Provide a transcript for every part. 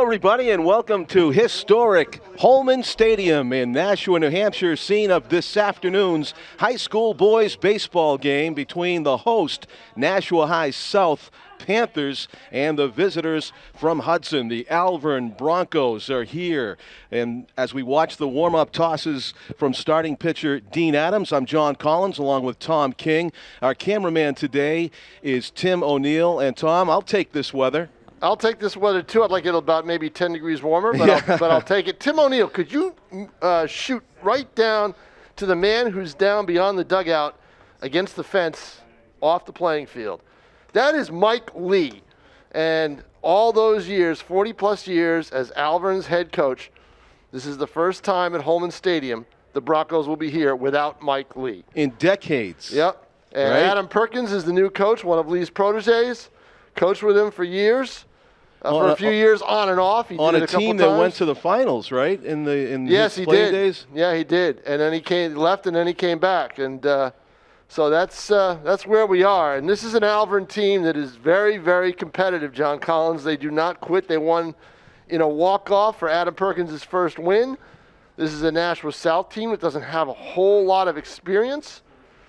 Hello, everybody, and welcome to historic Holman Stadium in Nashua, New Hampshire, scene of this afternoon's high school boys baseball game between the host Nashua High South Panthers and the visitors from Hudson. The Alvirne Broncos are here. And as we watch the warm-up tosses from starting pitcher Dean Adams, I'm John Collins along with Tom King. Our cameraman today is Tim O'Neill. And Tom, I'll take this weather. I'll take this weather, too. I'd like it about maybe 10 degrees warmer, but I'll take it. Tim O'Neill, could you shoot right down to the man who's down beyond the dugout against the fence off the playing field? That is Mike Lee. And all those years, 40-plus years as Alvirne's head coach, this is the first time at Holman Stadium the Broncos will be here without Mike Lee. In decades. Yep. And right? Adam Perkins is the new coach, one of Lee's proteges. Coached with him for years. For a few years on and off. He on did a team that went to the finals, right? In yes, his he playing did. Days? Yeah, he did. And then he left, and then he came back. And so that's where we are. And this is an Alvirne team that is very, very competitive, John Collins. They do not quit. They won in a walk-off for Adam Perkins' first win. This is a Nashua South team that doesn't have a whole lot of experience,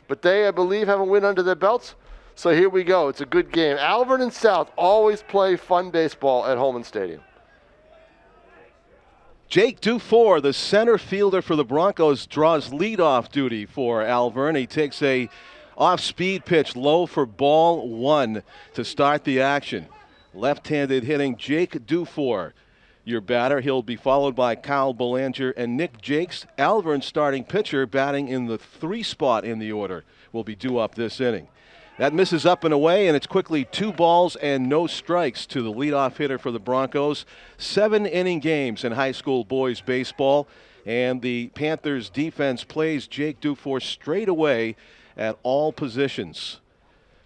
but they, I believe, have a win under their belts. So here we go. It's a good game. Alvirne and South always play fun baseball at Holman Stadium. Jake Dufour, the center fielder for the Broncos, draws leadoff duty for Alvirne. He takes a off-speed pitch low for ball one to start the action. Left-handed hitting Jake Dufour, your batter. He'll be followed by Kyle Belanger and Nick Jakes. Alvirne's starting pitcher, batting in the 3 spot in the order, will be due up this inning. That misses up and away, and it's quickly 2 balls and no strikes to the leadoff hitter for the Broncos. 7-inning games in high school boys baseball, and the Panthers defense plays Jake Dufour straight away at all positions,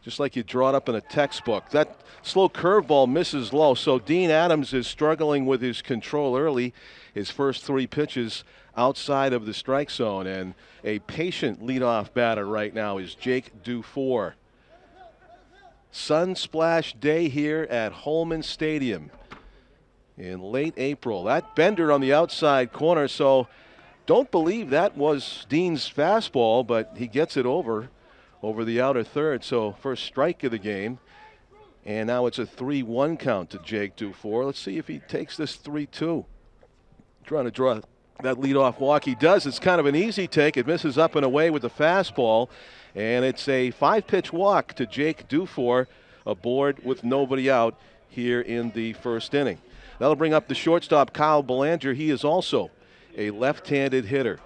just like you draw it up in a textbook. That slow curveball misses low, so Dean Adams is struggling with his control early. His first 3 pitches outside of the strike zone, and a patient leadoff batter right now is Jake Dufour. Sunsplash day here at Holman Stadium in late April. That bender on the outside corner, so don't believe that was Dean's fastball, but he gets it over the outer third. So first strike of the game, and now it's a 3-1 count to Jake Dufour. Let's see if he takes this 3-2. Trying to draw that leadoff walk. He does. It's kind of an easy take. It misses up and away with the fastball. And it's a 5-pitch walk to Jake Dufour, aboard with nobody out here in the first inning. That'll bring up the shortstop, Kyle Belanger. He is also a left-handed hitter.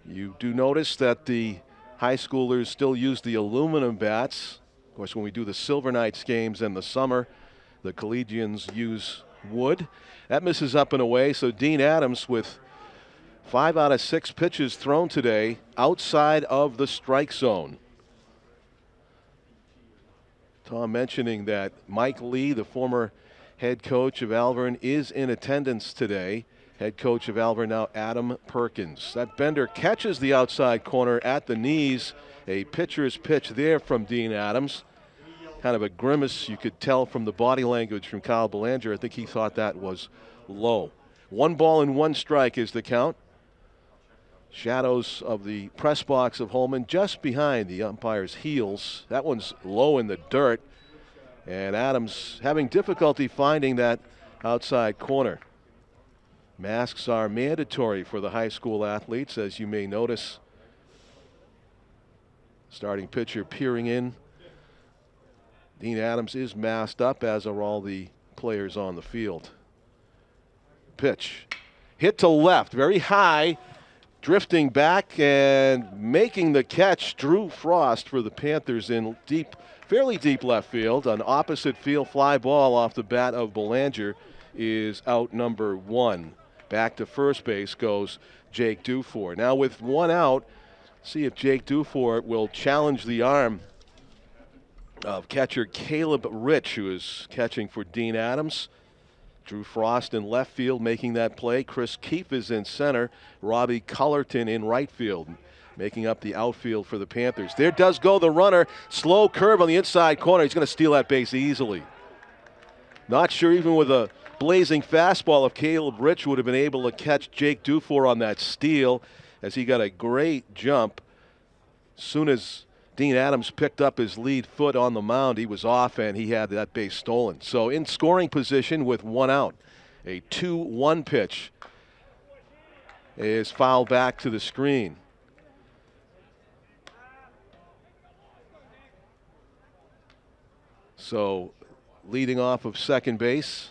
You do notice that the high schoolers still use the aluminum bats. Of course, when we do the Silver Knights games in the summer, the collegians use wood. That misses up and away, so Dean Adams with 5 out of 6 pitches thrown today outside of the strike zone. Tom mentioning that Mike Lee, the former head coach of Alvirne, is in attendance today. Head coach of Alvirne now, Adam Perkins. That bender catches the outside corner at the knees. A pitcher's pitch there from Dean Adams. Kind of a grimace you could tell from the body language from Kyle Belanger. I think he thought that was low. 1 ball and 1 strike is the count. Shadows of the press box of Holman just behind the umpire's heels. That one's low in the dirt, and Adams having difficulty finding that outside corner. Masks are mandatory for the high school athletes, as you may notice. Starting pitcher peering in. Dean Adams is masked up, as are all the players on the field. Pitch. Hit to left, very high. Drifting back and making the catch, Drew Frost for the Panthers in fairly deep left field. An opposite field fly ball off the bat of Belanger is out number 1. Back to first base goes Jake Dufour. Now with 1 out, see if Jake Dufour will challenge the arm of catcher Caleb Rich, who is catching for Dean Adams. Drew Frost in left field making that play. Chris Keefe is in center. Robbie Cullerton in right field, making up the outfield for the Panthers. There does go the runner. Slow curve on the inside corner. He's going to steal that base easily. Not sure even with a blazing fastball if Caleb Rich would have been able to catch Jake Dufour on that steal, as he got a great jump. Soon as Dean Adams picked up his lead foot on the mound, he was off and he had that base stolen. So in scoring position with 1 out. A 2-1 pitch is fouled back to the screen. So leading off of second base.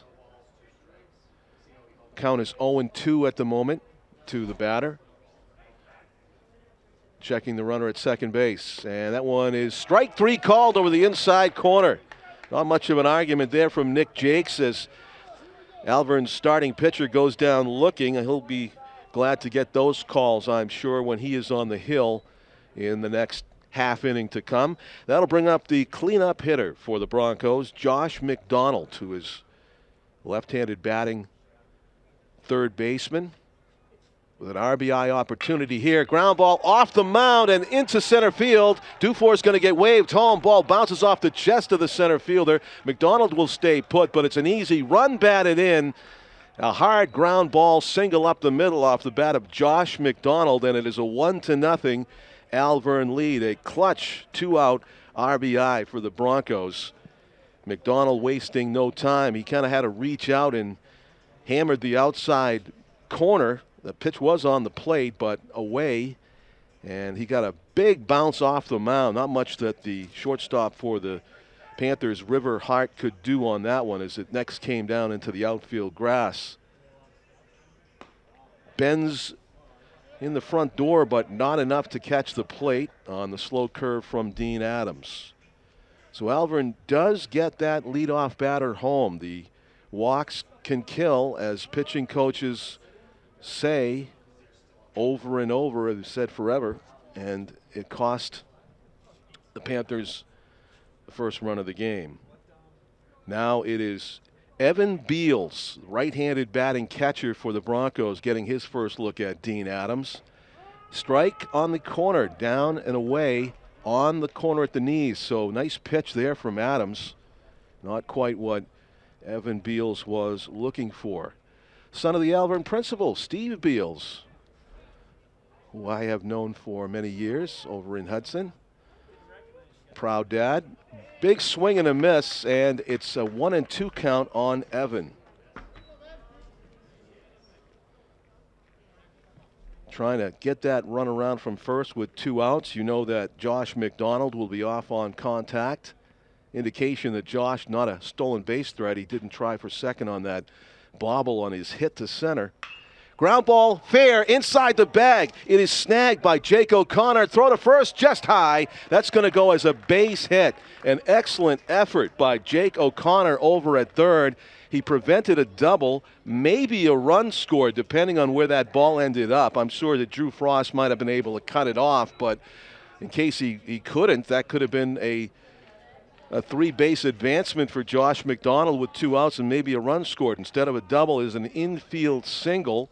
Count is 0-2 at the moment to the batter. Checking the runner at second base. And that one is strike 3 called over the inside corner. Not much of an argument there from Nick Jakes as Alvirne's starting pitcher goes down looking. He'll be glad to get those calls, I'm sure, when he is on the hill in the next half inning to come. That'll bring up the cleanup hitter for the Broncos, Josh McDonald, who is left-handed batting third baseman with an RBI opportunity here. Ground ball off the mound and into center field. Dufour's going to get waved home. Ball bounces off the chest of the center fielder. McDonald will stay put, but it's an easy run batted in. A hard ground ball single up the middle off the bat of Josh McDonald, and it is a 1-0 Alvirne lead. A clutch 2-out RBI for the Broncos. McDonald wasting no time. He kind of had to reach out and hammered the outside corner. The pitch was on the plate, but away, and he got a big bounce off the mound. Not much that the shortstop for the Panthers, River Hart, could do on that one as it next came down into the outfield grass. Bends in the front door, but not enough to catch the plate on the slow curve from Dean Adams. So Alvirne does get that leadoff batter home. The walks can kill, as pitching coaches say over and over, they've said forever, and it cost the Panthers the first run of the game. Now it is Evan Beals, right-handed batting catcher for the Broncos, getting his first look at Dean Adams. Strike on the corner, down and away on the corner at the knees. So nice pitch there from Adams. Not quite what Evan Beals was looking for. Son of the Alvirne principal, Steve Beals, who I have known for many years over in Hudson. Proud dad. Big swing and a miss, and it's a 1-2 count on Evan. Trying to get that run around from first with 2 outs. You know that Josh McDonald will be off on contact. Indication that Josh, not a stolen base threat. He didn't try for second on that bobble on his hit to center. Ground ball fair inside the bag. It is snagged by Jake O'Connor. Throw to first just high. That's going to go as a base hit. An excellent effort by Jake O'Connor over at third. He prevented a double, maybe a run scored, depending on where that ball ended up. I'm sure that Drew Frost might have been able to cut it off, but in case he couldn't, that could have been a 3-base advancement for Josh McDonald with 2 outs and maybe a run scored. Instead of a double, is an infield single.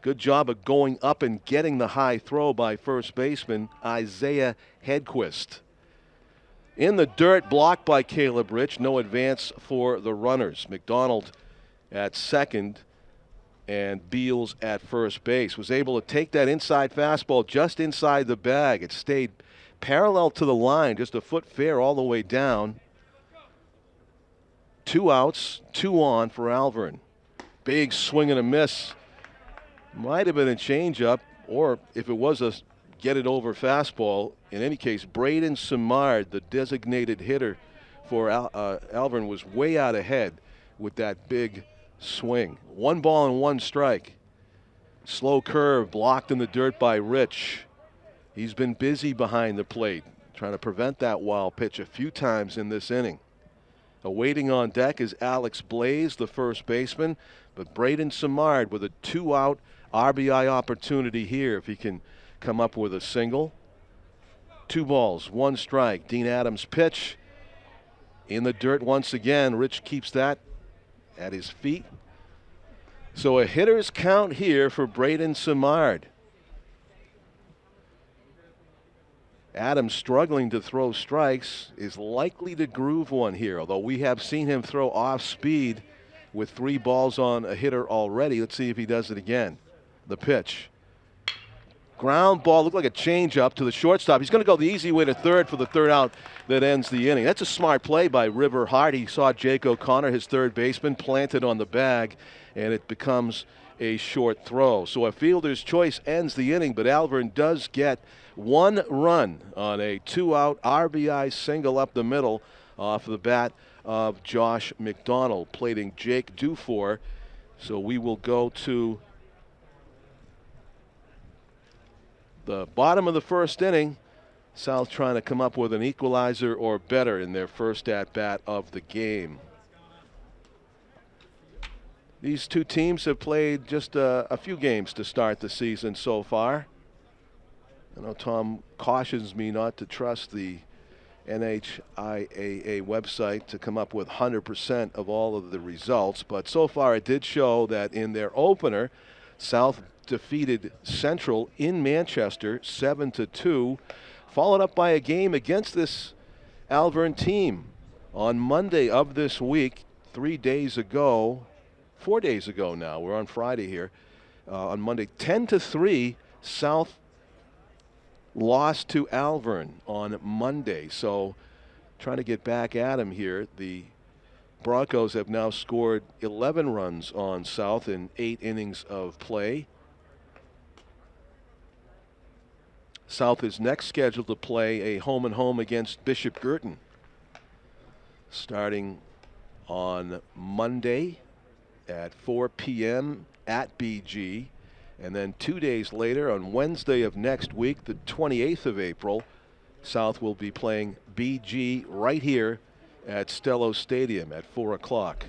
Good job of going up and getting the high throw by first baseman Isaiah Hedquist. In the dirt, blocked by Caleb Rich. No advance for the runners. McDonald at second and Beals at first base. Was able to take that inside fastball just inside the bag. It stayed parallel to the line, just a foot fair all the way down. 2 outs, 2 on for Alvirne. Big swing and a miss. Might have been a changeup, or if it was a get it over fastball. In any case, Braden Simard, the designated hitter for Alvirne, was way out ahead with that big swing. 1 ball and 1 strike. Slow curve blocked in the dirt by Rich. He's been busy behind the plate, trying to prevent that wild pitch a few times in this inning. Awaiting on deck is Alex Blaze, the first baseman, but Braden Simard with a 2-out RBI opportunity here if he can come up with a single. 2 balls, 1 strike. Dean Adams' pitch in the dirt once again. Rich keeps that at his feet. So a hitter's count here for Braden Simard. Adams, struggling to throw strikes, is likely to groove one here, although we have seen him throw off speed with 3 balls on a hitter already. Let's see if he does it again. The pitch. Ground ball, looked like a changeup to the shortstop. He's going to go the easy way to third for the third out that ends the inning. That's a smart play by River Hart. He saw Jake O'Connor, his third baseman, planted on the bag, and it becomes a short throw. So a fielder's choice ends the inning, but Alvirne does get 1 run on a 2-out RBI single up the middle off the bat of Josh McDonald, plating Jake Dufour. So we will go to the bottom of the first inning. South trying to come up with an equalizer or better in their first at-bat of the game. These two teams have played just a few games to start the season so far. I know Tom cautions me not to trust the NHIAA website to come up with 100% of all of the results, but so far it did show that in their opener, South defeated Central in Manchester 7-2, followed up by a game against this Alvirne team on Monday of this week, 4 days ago now. We're on Friday here. On Monday, 10-3, South lost to Alvirne on Monday. So trying to get back at him here. The Broncos have now scored 11 runs on South in 8 innings of play. South is next scheduled to play a home-and-home against Bishop Girton starting on Monday at 4 p.m. at BG. And then 2 days later, on Wednesday of next week, the 28th of April, South will be playing BG right here at Stello Stadium at 4 o'clock.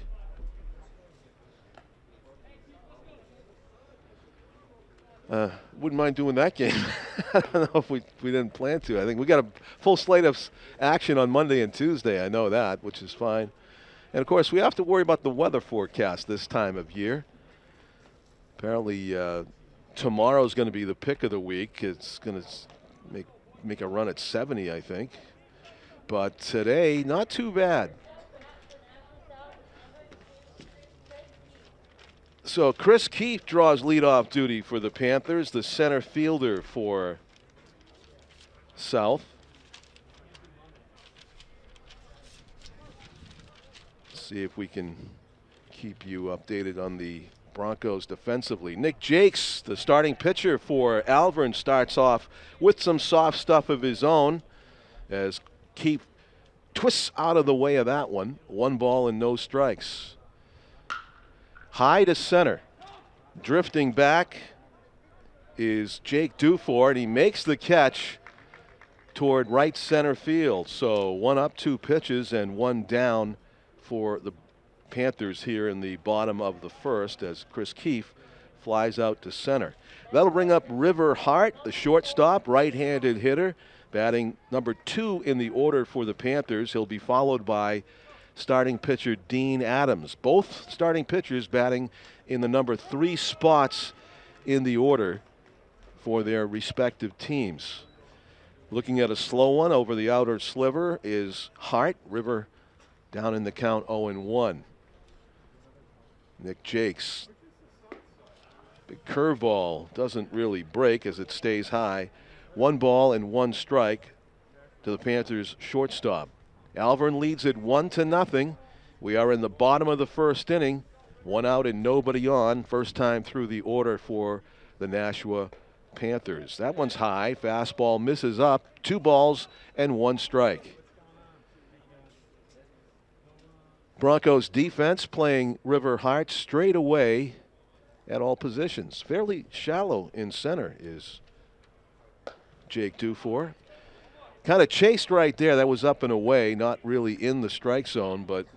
Wouldn't mind doing that game. I don't know if we didn't plan to. I think we got a full slate of action on Monday and Tuesday. I know that, which is fine. And, of course, we have to worry about the weather forecast this time of year. Apparently, tomorrow's going to be the pick of the week. It's going to make a run at 70, I think. But today, not too bad. So Chris Keefe draws leadoff duty for the Panthers, the center fielder for South. See if we can keep you updated on the Broncos defensively. Nick Jakes, the starting pitcher for Alvirne, starts off with some soft stuff of his own as Keefe twists out of the way of that one. 1 ball and no strikes. High to center. Drifting back is Jake Dufour, and he makes the catch toward right center field. So 1 up, 2 pitches, and 1 down for the Panthers here in the bottom of the first as Chris Keefe flies out to center. That'll bring up River Hart, the shortstop, right-handed hitter, batting number 2 in the order for the Panthers. He'll be followed by starting pitcher Dean Adams. Both starting pitchers batting in the number 3 spots in the order for their respective teams. Looking at a slow one over the outer sliver is Hart. River down in the count 0-1. Nick Jakes. Big curveball doesn't really break as it stays high. 1 ball and 1 strike to the Panthers shortstop. Alvirne leads it 1-0. We are in the bottom of the first inning. 1 out and nobody on. First time through the order for the Nashua Panthers. That one's high. Fastball misses up. 2 balls and 1 strike. Broncos defense playing River Hart straight away at all positions. Fairly shallow in center is Jake Dufour. Kind of chased right there. That was up and away, not really in the strike zone, but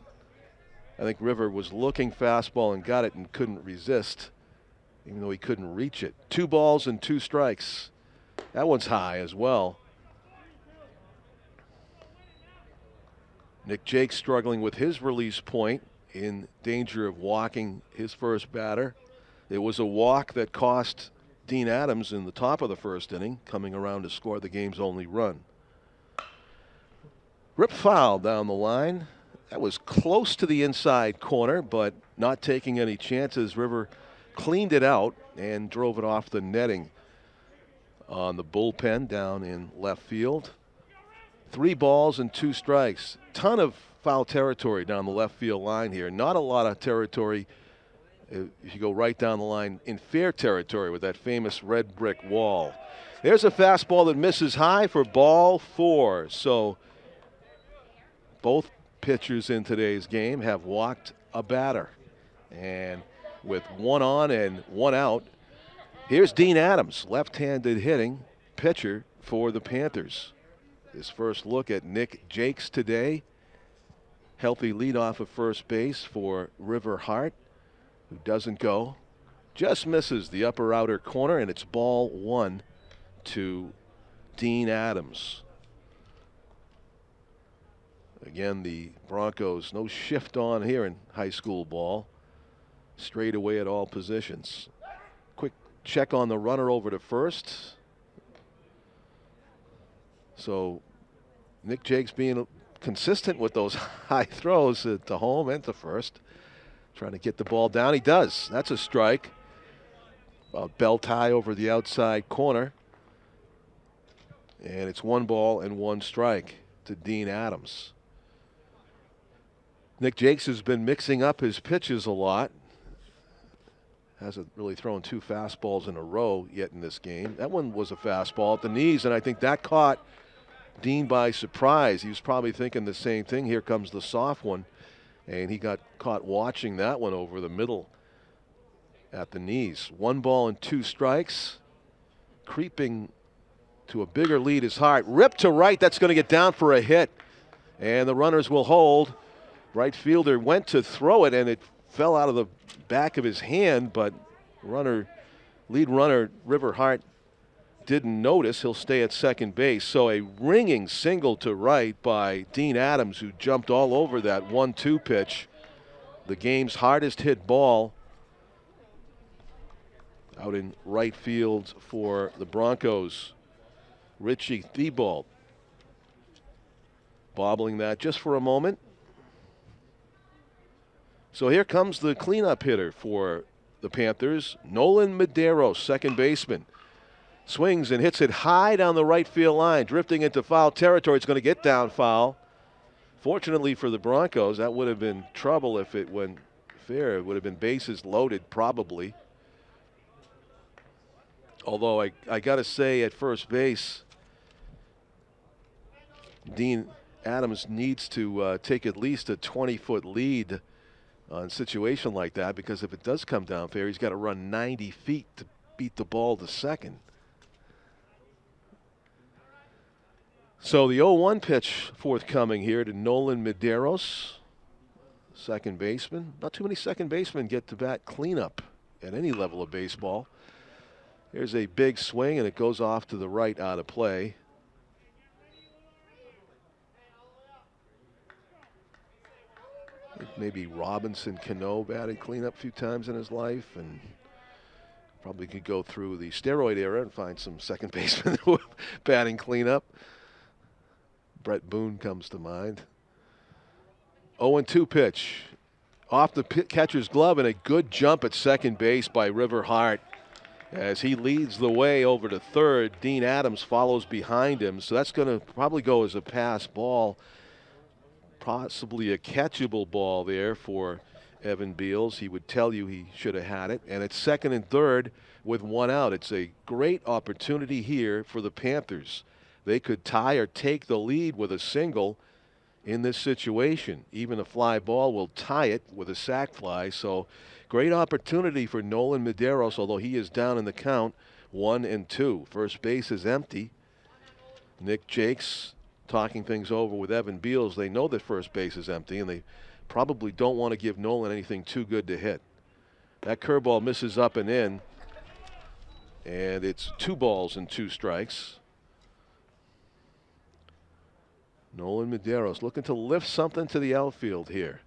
I think River was looking fastball and got it and couldn't resist, even though he couldn't reach it. 2 balls and 2 strikes. That one's high as well. Nick Jakes struggling with his release point, in danger of walking his first batter. It was a walk that cost Dean Adams in the top of the first inning, coming around to score the game's only run. Rip foul down the line. That was close to the inside corner, but not taking any chances. River cleaned it out and drove it off the netting on the bullpen down in left field. 3 balls and 2 strikes. Ton of foul territory down the left field line here. Not a lot of territory if you go right down the line in fair territory with that famous red brick wall. There's a fastball that misses high for ball 4. So both pitchers in today's game have walked a batter. And with 1 on and 1 out, here's Dean Adams, left-handed hitting pitcher for the Panthers. His first look at Nick Jakes today. Healthy leadoff of first base for River Hart, who doesn't go. Just misses the upper outer corner, and it's ball 1 to Dean Adams. Again, the Broncos, no shift on here in high school ball. Straight away at all positions. Quick check on the runner over to first. So Nick Jakes being consistent with those high throws to home and to first. Trying to get the ball down. He does. That's a strike. About belt high over the outside corner. And it's 1 ball and 1 strike to Dean Adams. Nick Jakes has been mixing up his pitches a lot. Hasn't really thrown 2 fastballs in a row yet in this game. That one was a fastball at the knees, and I think that caught Dean by surprise. He was probably thinking the same thing. Here comes the soft one. And he got caught watching that one over the middle at the knees. 1 ball and 2 strikes. Creeping to a bigger lead is Hart. Ripped to right. That's going to get down for a hit. And the runners will hold. Right fielder went to throw it, and it fell out of the back of his hand, but lead runner River Hart didn't notice. He'll stay at second base. So a ringing single to right by Dean Adams, who jumped all over that 1-2 pitch. The game's hardest hit ball out in right field for the Broncos. Richie Thibault bobbling that just for a moment. So here comes the cleanup hitter for the Panthers, Nolan Medeiros, second baseman. Swings and hits it high down the right field line, drifting into foul territory. It's going to get down foul. Fortunately for the Broncos, that would have been trouble if it went fair. It would have been bases loaded probably. Although I got to say at first base, Dean Adams needs to take at least a 20-foot lead on a situation like that, because if it does come down fair, he's got to run 90 feet to beat the ball to second. So the 0-1 pitch forthcoming here to Nolan Medeiros, second baseman. Not too many second basemen get to bat cleanup at any level of baseball. Here's a big swing, and it goes off to the right out of play. Maybe Robinson Cano batted cleanup a few times in his life, and probably could go through the steroid era and find some second basemen who are batting cleanup. Brett Boone comes to mind. 0-2 pitch. Off the catcher's glove, and a good jump at second base by River Hart. As he leads the way over to third, Dean Adams follows behind him. So that's going to probably go as a pass ball. Possibly a catchable ball there for Evan Beals. He would tell you he should have had it. And it's second and third with 1 out. It's a great opportunity here for the Panthers. They could tie or take the lead with a single in this situation. Even a fly ball will tie it with a sac fly. So great opportunity for Nolan Medeiros, although he is down in the count 1-2. First base is empty. Nick Jakes talking things over with Evan Beals. They know that first base is empty, and they probably don't want to give Nolan anything too good to hit. That curveball misses up and in, and it's 2 balls and 2 strikes. Nolan Medeiros looking to lift something to the outfield here.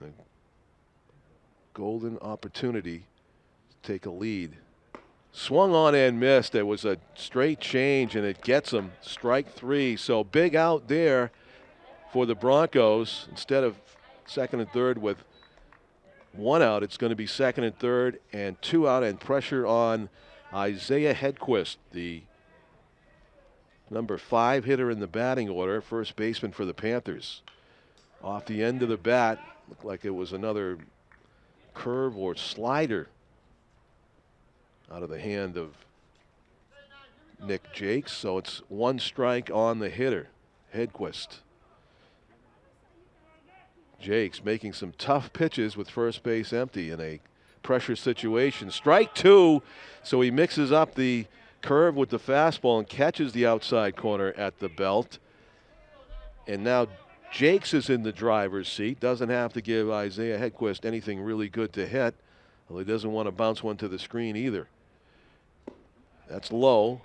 A golden opportunity to take a lead Swung on and missed. It was a straight change, and it gets him strike 3. So big out there for the Broncos. Instead of second and third with 1 out, it's going to be second and third and 2 out, and pressure on Isaiah Hedquist, the number 5 hitter in the batting order, first baseman for the Panthers. Off the end of the bat, looked like it was another curve or slider out of the hand of Nick Jakes. So it's 1 strike on the hitter, Hedquist. Jakes making some tough pitches with first base empty in a pressure situation. Strike 2, so he mixes up the curve with the fastball and catches the outside corner at the belt. And now Jakes is in the driver's seat. Doesn't have to give Isaiah Hedquist anything really good to hit. Well, he doesn't want to bounce one to the screen either. That's low.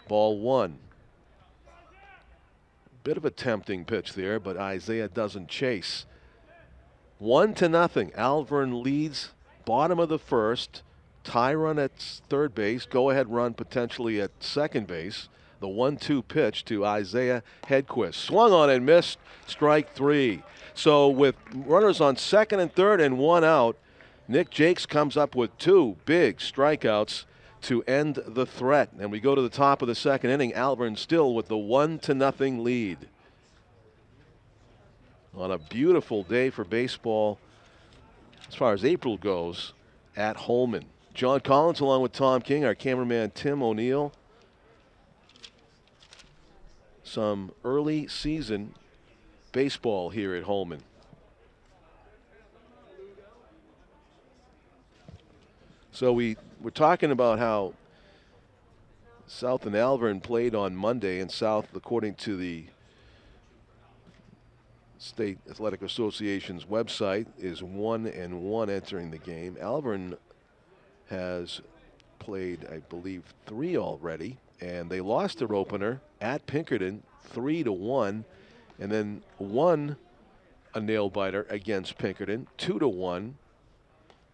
Ball 1. Bit of a tempting pitch there, but Isaiah doesn't chase. 1-0. Alvirne leads, bottom of the first. Tie run at third base. Go ahead run potentially at second base. The 1-2 pitch to Isaiah Hedquist. Swung on and missed. Strike 3. So with runners on second and third and 1 out, Nick Jakes comes up with 2 big strikeouts to end the threat. And we go to the top of the second inning. Alvirne still with the 1-0 lead. On a beautiful day for baseball as far as April goes at Holman. John Collins along with Tom King, our cameraman Tim O'Neill. Some early season baseball here at Holman. So we're talking about how South and Alvirne played on Monday, and South, according to the State Athletic Association's website, is 1-1 entering the game. Alvirne has played, I believe, 3 already, and they lost their opener at Pinkerton 3-1, and then won a nail biter against Pinkerton 2-1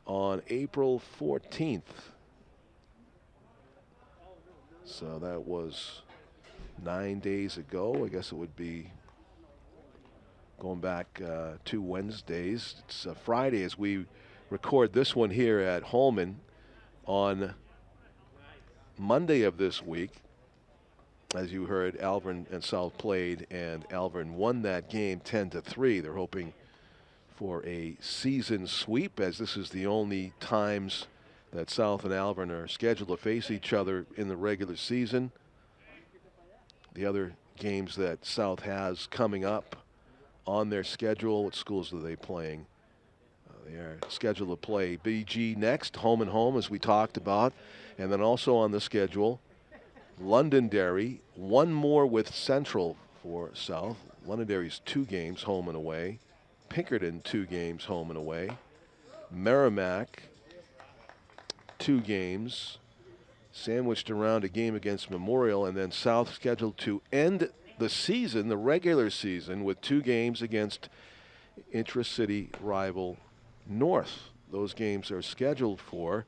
on April 14th. So that was 9 days ago. I guess it would be going back 2 Wednesdays. It's Friday as we record this one here at Holman. On Monday of this week, as you heard, Alvirne and South played, and Alvirne won that game 10-3. They're hoping for a season sweep, as this is the only times that South and Alvirne are scheduled to face each other in the regular season. The other games that South has coming up on their schedule, what schools are they playing? They are scheduled to play BG next, home and home, as we talked about. And then also on the schedule, Londonderry, 1 more with Central for South. Londonderry's 2 games home and away. Pinkerton, 2 games home and away. Merrimack, 2 games, sandwiched around a game against Memorial, and then South scheduled to end the season, the regular season, with 2 games against intra-city rival North. Those games are scheduled for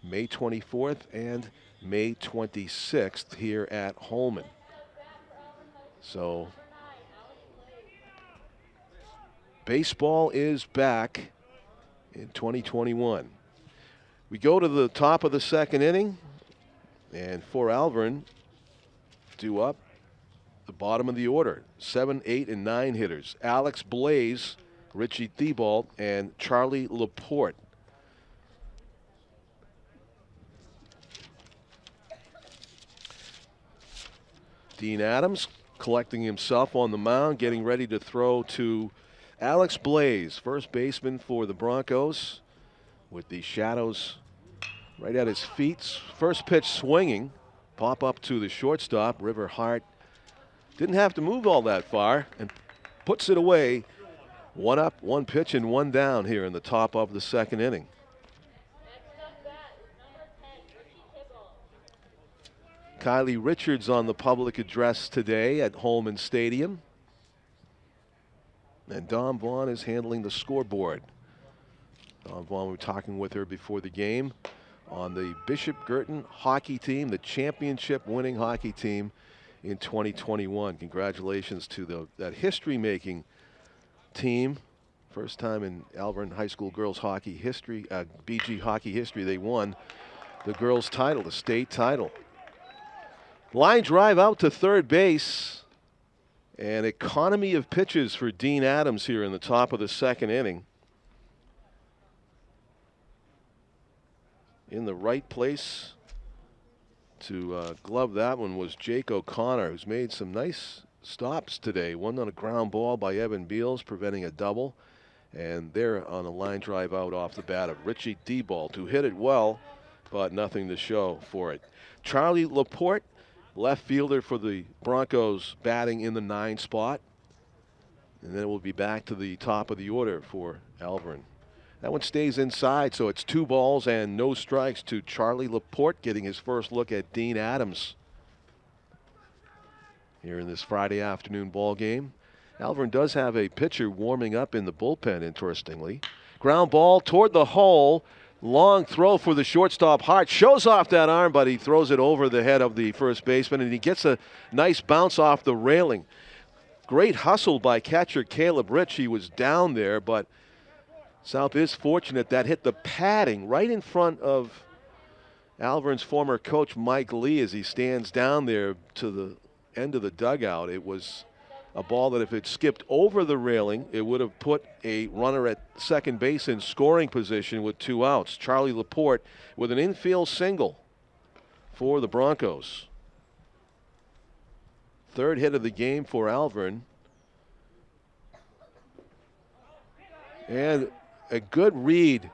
May 24th and May 26th here at Holman. So baseball is back in 2021. We go to the top of the second inning, and for Alvirne, due up the bottom of the order, 7, 8, and 9 hitters. Alex Blaze, Richie Thibault, and Charlie Laporte. Dean Adams collecting himself on the mound, getting ready to throw to Alex Blaze, first baseman for the Broncos, with the shadows right at his feet. First pitch swinging, pop up to the shortstop. River Hart didn't have to move all that far and puts it away. 1 up, 1 pitch, and 1 down here in the top of the second inning. Kylie Richards on the public address today at Holman Stadium. And Dawn Vaughn is handling the scoreboard. Dawn Vaughn, we were talking with her before the game on the Bishop Girton hockey team, the championship winning hockey team in 2021. Congratulations to that history-making team. First time in Alvirne High School girls hockey history, BG hockey history, they won the girls title, the state title. Line drive out to third base. An economy of pitches for Dean Adams here in the top of the second inning. In the right place to glove that one was Jake O'Connor, who's made some nice stops today. One on a ground ball by Evan Beals, preventing a double. And they're on a line drive out off the bat of Richie Diebold, who hit it well, but nothing to show for it. Charlie Laporte, left fielder for the Broncos, batting in the 9 spot. And then we'll be back to the top of the order for Alvirne. That one stays inside, so it's 2 balls and no strikes to Charlie Laporte, getting his first look at Dean Adams here in this Friday afternoon ball game. Alvirne does have a pitcher warming up in the bullpen, interestingly. Ground ball toward the hole. Long throw for the shortstop. Hart shows off that arm, but he throws it over the head of the first baseman, and he gets a nice bounce off the railing. Great hustle by catcher Caleb Rich. He was down there, but South is fortunate that hit the padding right in front of Alvirne's former coach Mike Lee as he stands down there to the end of the dugout. It was a ball that if it skipped over the railing, it would have put a runner at second base in scoring position with 2 outs. Charlie Laporte with an infield single for the Broncos. Third hit of the game for Alvirne. And a good read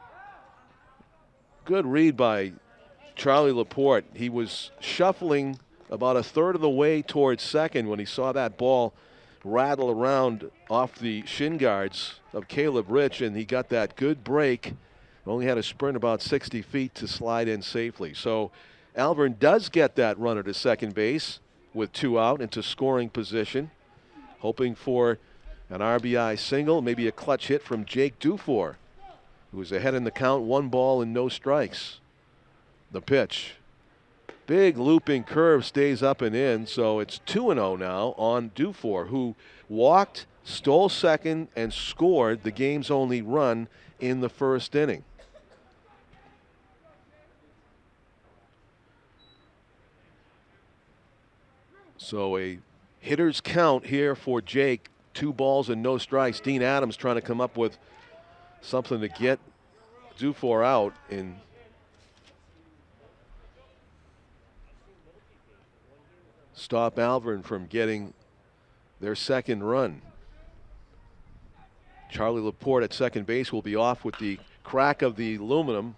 by Charlie Laporte. He was shuffling about a third of the way towards second when he saw that ball rattle around off the shin guards of Caleb Rich, and he got that good break. Only had to sprint about 60 feet to slide in safely. So Alvirne does get that runner to second base with 2 out into scoring position, hoping for an RBI single, maybe a clutch hit from Jake Dufour, who is ahead in the count, 1 ball and no strikes. The pitch. Big looping curve, stays up and in, so it's 2-0 now on Dufour, who walked, stole second, and scored the game's only run in the first inning. So a hitter's count here for Jake, 2 balls and no strikes. Dean Adams trying to come up with something to get Dufour out in stop Alvirne from getting their second run. Charlie Laporte at second base will be off with the crack of the aluminum.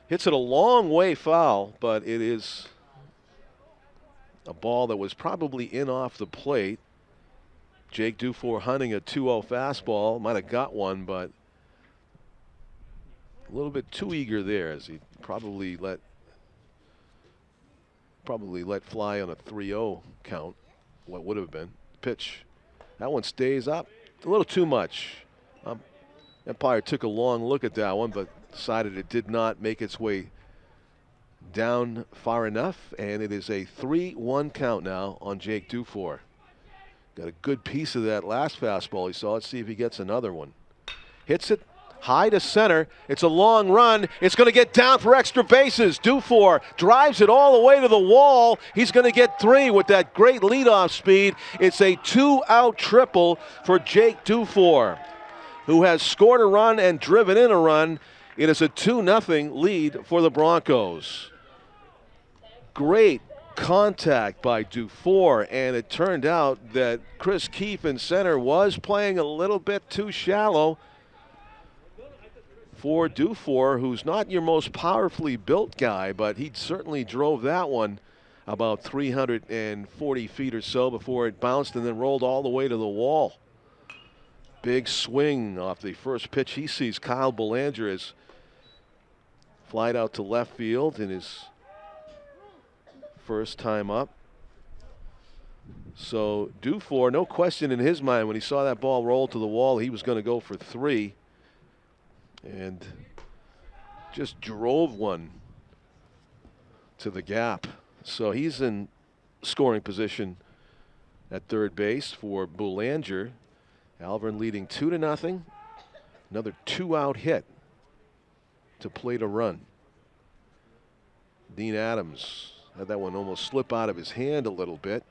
Hits it a long way foul, but it is a ball that was probably in off the plate. Jake Dufour hunting a 2-0 fastball. Might have got one, but a little bit too eager there, as he probably let fly on a 3-0 count, what would have been. Pitch. That one stays up. A little too much. Empire took a long look at that one, but decided it did not make its way down far enough, and it is a 3-1 count now on Jake Dufour. Got a good piece of that last fastball he saw. Let's see if he gets another one. Hits it high to center. It's a long run. It's going to get down for extra bases. Dufour drives it all the way to the wall. He's going to get 3 with that great leadoff speed. It's a 2-out triple for Jake Dufour, who has scored a run and driven in a run. It is a 2-0 lead for the Broncos. Great contact by Dufour, and it turned out that Chris Keefe in center was playing a little bit too shallow for Dufour, who's not your most powerfully built guy, but he certainly drove that one about 340 feet or so before it bounced and then rolled all the way to the wall. Big swing off the first pitch. He sees Kyle Belanger as flied out to left field in his first time up. So Dufour, no question in his mind when he saw that ball roll to the wall, he was going to go for 3. And just drove one to the gap. So he's in scoring position at third base for Boulanger. Alvirne leading 2-0. Another 2-out hit to plate a run. Dean Adams had that one almost slip out of his hand a little bit.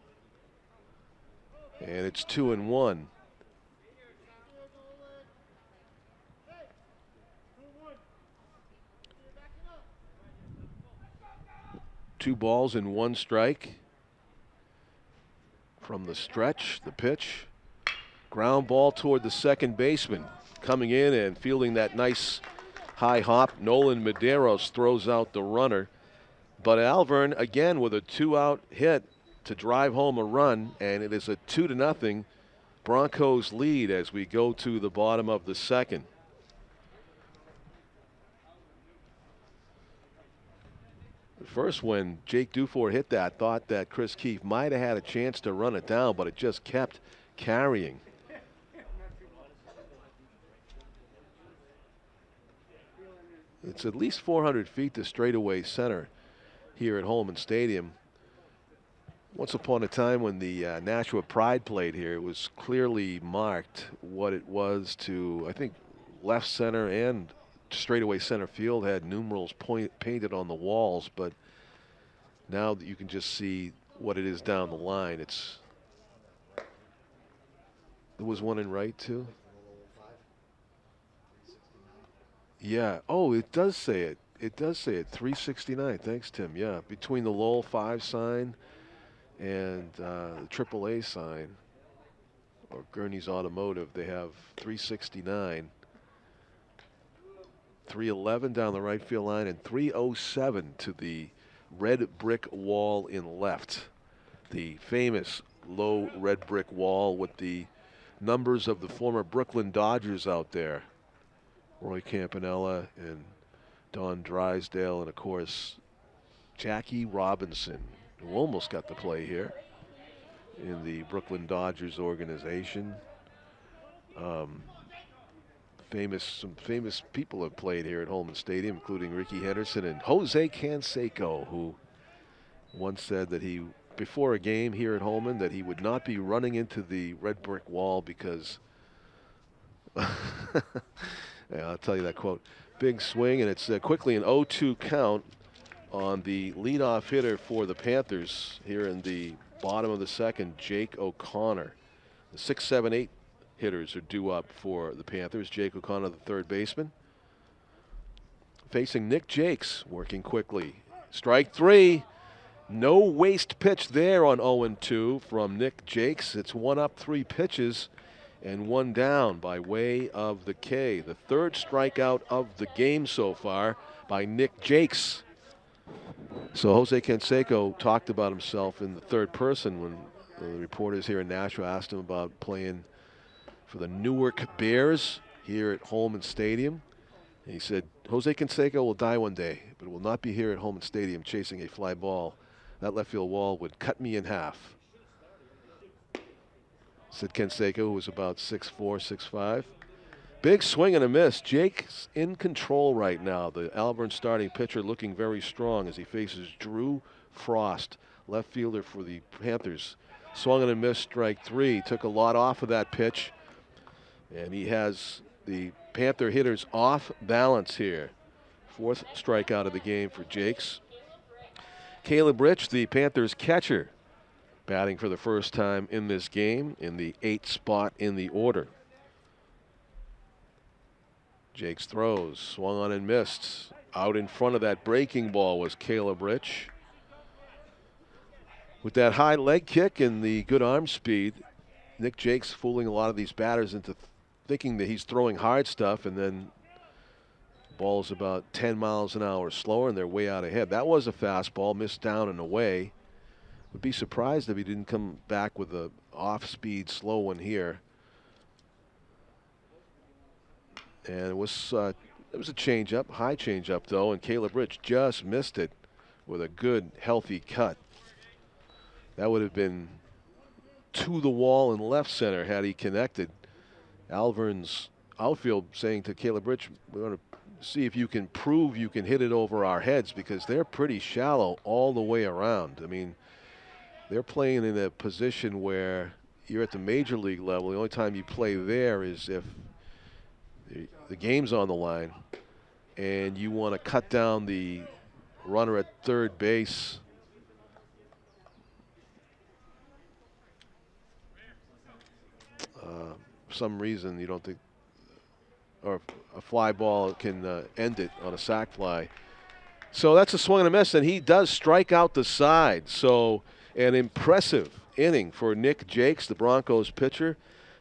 And it's 2-1. Two balls and one strike. From the stretch, the pitch. Ground ball toward the second baseman. Coming in and fielding that nice high hop. Nolan Medeiros throws out the runner. But Alvirne again with a 2-out hit to drive home a run, and it is a 2-0 Broncos lead as we go to the bottom of the second. First, when Jake Dufour hit that, thought that Chris Keefe might have had a chance to run it down, but it just kept carrying. It's at least 400 feet to straightaway center here at Holman Stadium. Once upon a time when the Nashua Pride played here, it was clearly marked what it was to, I think, left center and straightaway center field had numerals painted on the walls, but now that you can just see what it is down the line, there was one in right too. Yeah. Oh, it does say it. It does say it. 369. Thanks, Tim. Yeah. Between the Lowell 5 sign and the AAA sign, or Gurney's Automotive, they have 369. 311 down the right field line and 307 to the red brick wall in left. The famous low red brick wall with the numbers of the former Brooklyn Dodgers out there. Roy Campanella and Don Drysdale, and of course Jackie Robinson, who almost got the play here in the Brooklyn Dodgers organization. Some famous people have played here at Holman Stadium, including Ricky Henderson and Jose Canseco, who once said that he, before a game here at Holman, that he would not be running into the red brick wall because yeah, I'll tell you that quote. Big swing, and it's quickly an 0-2 count on the leadoff hitter for the Panthers here in the bottom of the second, Jake O'Connor. The 6, 7, 8 hitters are due up for the Panthers. Jake O'Connor, the third baseman, facing Nick Jakes, working quickly. Strike three. No waste pitch there on 0-2 from Nick Jakes. It's 1 up, 3 pitches, and 1 down by way of the K. The third strikeout of the game so far by Nick Jakes. So Jose Canseco talked about himself in the third person when the reporters here in Nashua asked him about playing for the Newark Bears here at Holman Stadium. And he said, Jose Canseco will die one day, but it will not be here at Holman Stadium chasing a fly ball. That left field wall would cut me in half, said Canseco, who was about 6'4", 6'5". Big swing and a miss. Jake's in control right now. The Alvirne starting pitcher looking very strong as he faces Drew Frost, left fielder for the Panthers. Swung and a miss, strike three. Took a lot off of that pitch, and he has the Panther hitters off balance here. Fourth strikeout of the game for Jakes. Caleb Rich, the Panthers catcher, batting for the first time in this game in the 8th spot in the order. Jakes throws, swung on and missed. Out in front of that breaking ball was Caleb Rich. With that high leg kick and the good arm speed, Nick Jakes fooling a lot of these batters into thinking that he's throwing hard stuff, and then ball's about 10 miles an hour slower and they're way out ahead. That was a fastball, missed down and away. Would be surprised if he didn't come back with a off-speed slow one here. And it was a changeup, high changeup though, and Caleb Rich just missed it with a good, healthy cut. That would have been to the wall in left center had he connected. Alvirne's outfield saying to Caleb Rich, we want to see if you can prove you can hit it over our heads, because they're pretty shallow all the way around. I mean, they're playing in a position where you're at the major league level. The only time you play there is if the game's on the line and you want to cut down the runner at third base. For some reason you don't think, or a fly ball can end it on a sac fly. So that's a swing and a miss, and he does strike out the side. So an impressive inning for Nick Jakes, the Broncos pitcher,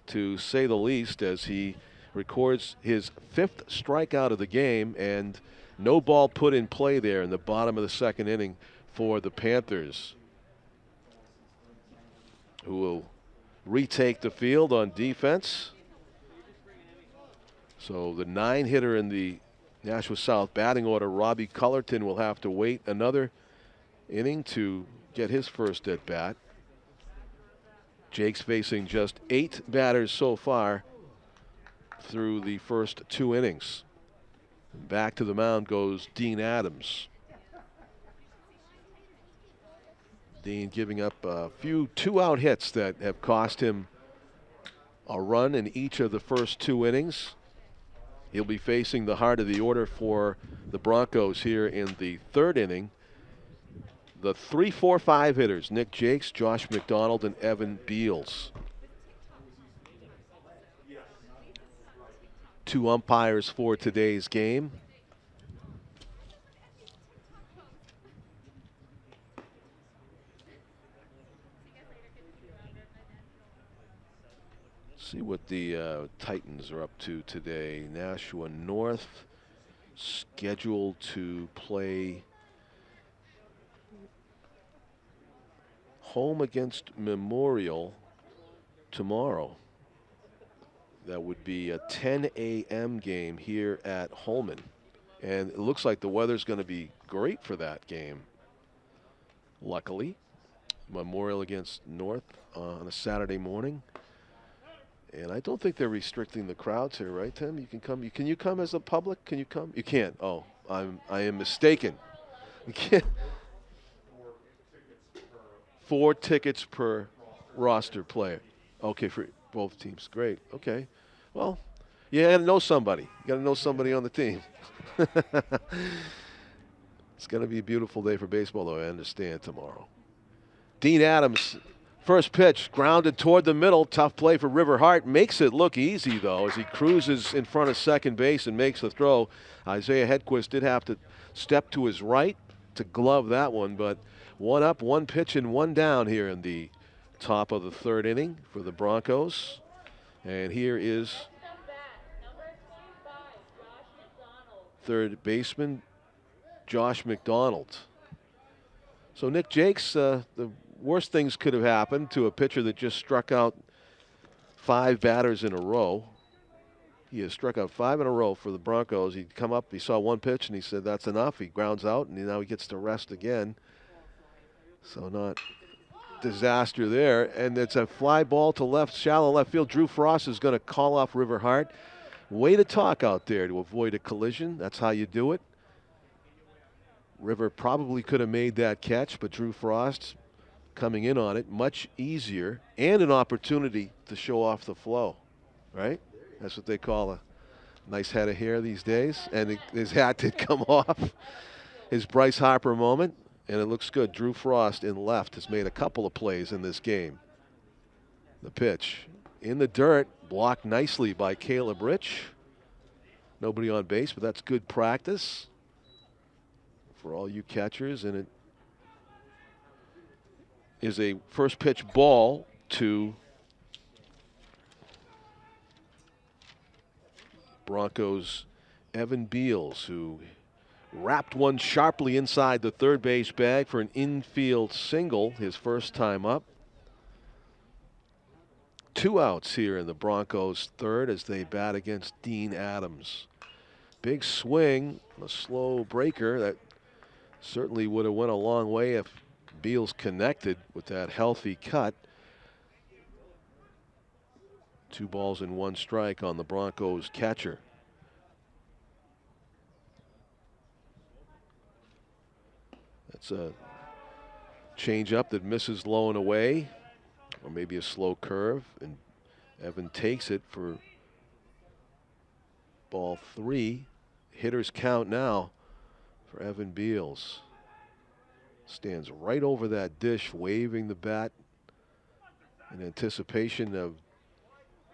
to say the least, as he records his 5th strikeout of the game, and no ball put in play there in the bottom of the 2nd inning for the Panthers, who will retake the field on defense. So the 9-hitter in the Nashua South batting order, Robbie Cullerton, will have to wait another inning to get his first at bat. Jake's facing just 8 batters so far through the first 2 innings. Back to the mound goes Dean Adams. Dean giving up a few 2-out hits that have cost him a run in each of the first 2 innings. He'll be facing the heart of the order for the Broncos here in the 3rd inning. The 3, 4, 5 hitters, Nick Jakes, Josh McDonald, and Evan Beals. 2 umpires for today's game. See what the Titans are up to today. Nashua North scheduled to play home against Memorial tomorrow. That would be a 10 a.m. game here at Holman. And it looks like the weather's going to be great for that game. Luckily, Memorial against North on a Saturday morning. And I don't think they're restricting the crowds here, right, Tim? You can come. Can you come as a public? Can you come? You can't. Oh, I am mistaken. You can't. 4 tickets per roster player. Okay, for both teams. Great. Okay. Well, you got to know somebody. You got to know somebody on the team. It's going to be a beautiful day for baseball, though, I understand, tomorrow. Dean Adams, first pitch, grounded toward the middle. Tough play for River Hart. Makes it look easy, though, as he cruises in front of second base and makes the throw. Isaiah Hedquist did have to step to his right to glove that one, but 1 up, 1 pitch, and 1 down here in the top of the 3rd inning for the Broncos. And here is third baseman Josh McDonald. So Nick Jakes, the worst things could have happened to a pitcher that just struck out 5 batters in a row. He has struck out 5 in a row for the Broncos. He'd come up, he saw 1 pitch, and he said, that's enough. He grounds out, and now he gets to rest again. So not disaster there. And it's a fly ball to left, shallow left field. Drew Frost is going to call off River Hart. Way to talk out there to avoid a collision. That's how you do it. River probably could have made that catch, but Drew Frost coming in on it much easier, and an opportunity to show off the flow, right? That's what they call a nice head of hair these days. And his hat did come off. His Bryce Harper moment, and it looks good. Drew Frost in left has made a couple of plays in this game. The pitch in the dirt, blocked nicely by Caleb Rich. Nobody on base, but that's good practice for all you catchers, and it is a first pitch ball to Broncos' Evan Beals, who wrapped one sharply inside the third base bag for an infield single, his first time up. 2 outs here in the Broncos' 3rd as they bat against Dean Adams. Big swing, a slow breaker that certainly would have went a long way if Beals connected with that healthy cut. 2 balls and 1 strike on the Broncos catcher. That's a change-up that misses low and away, or maybe a slow curve, and Evan takes it for ball 3. Hitter's count now for Evan Beals. Stands right over that dish, waving the bat in anticipation of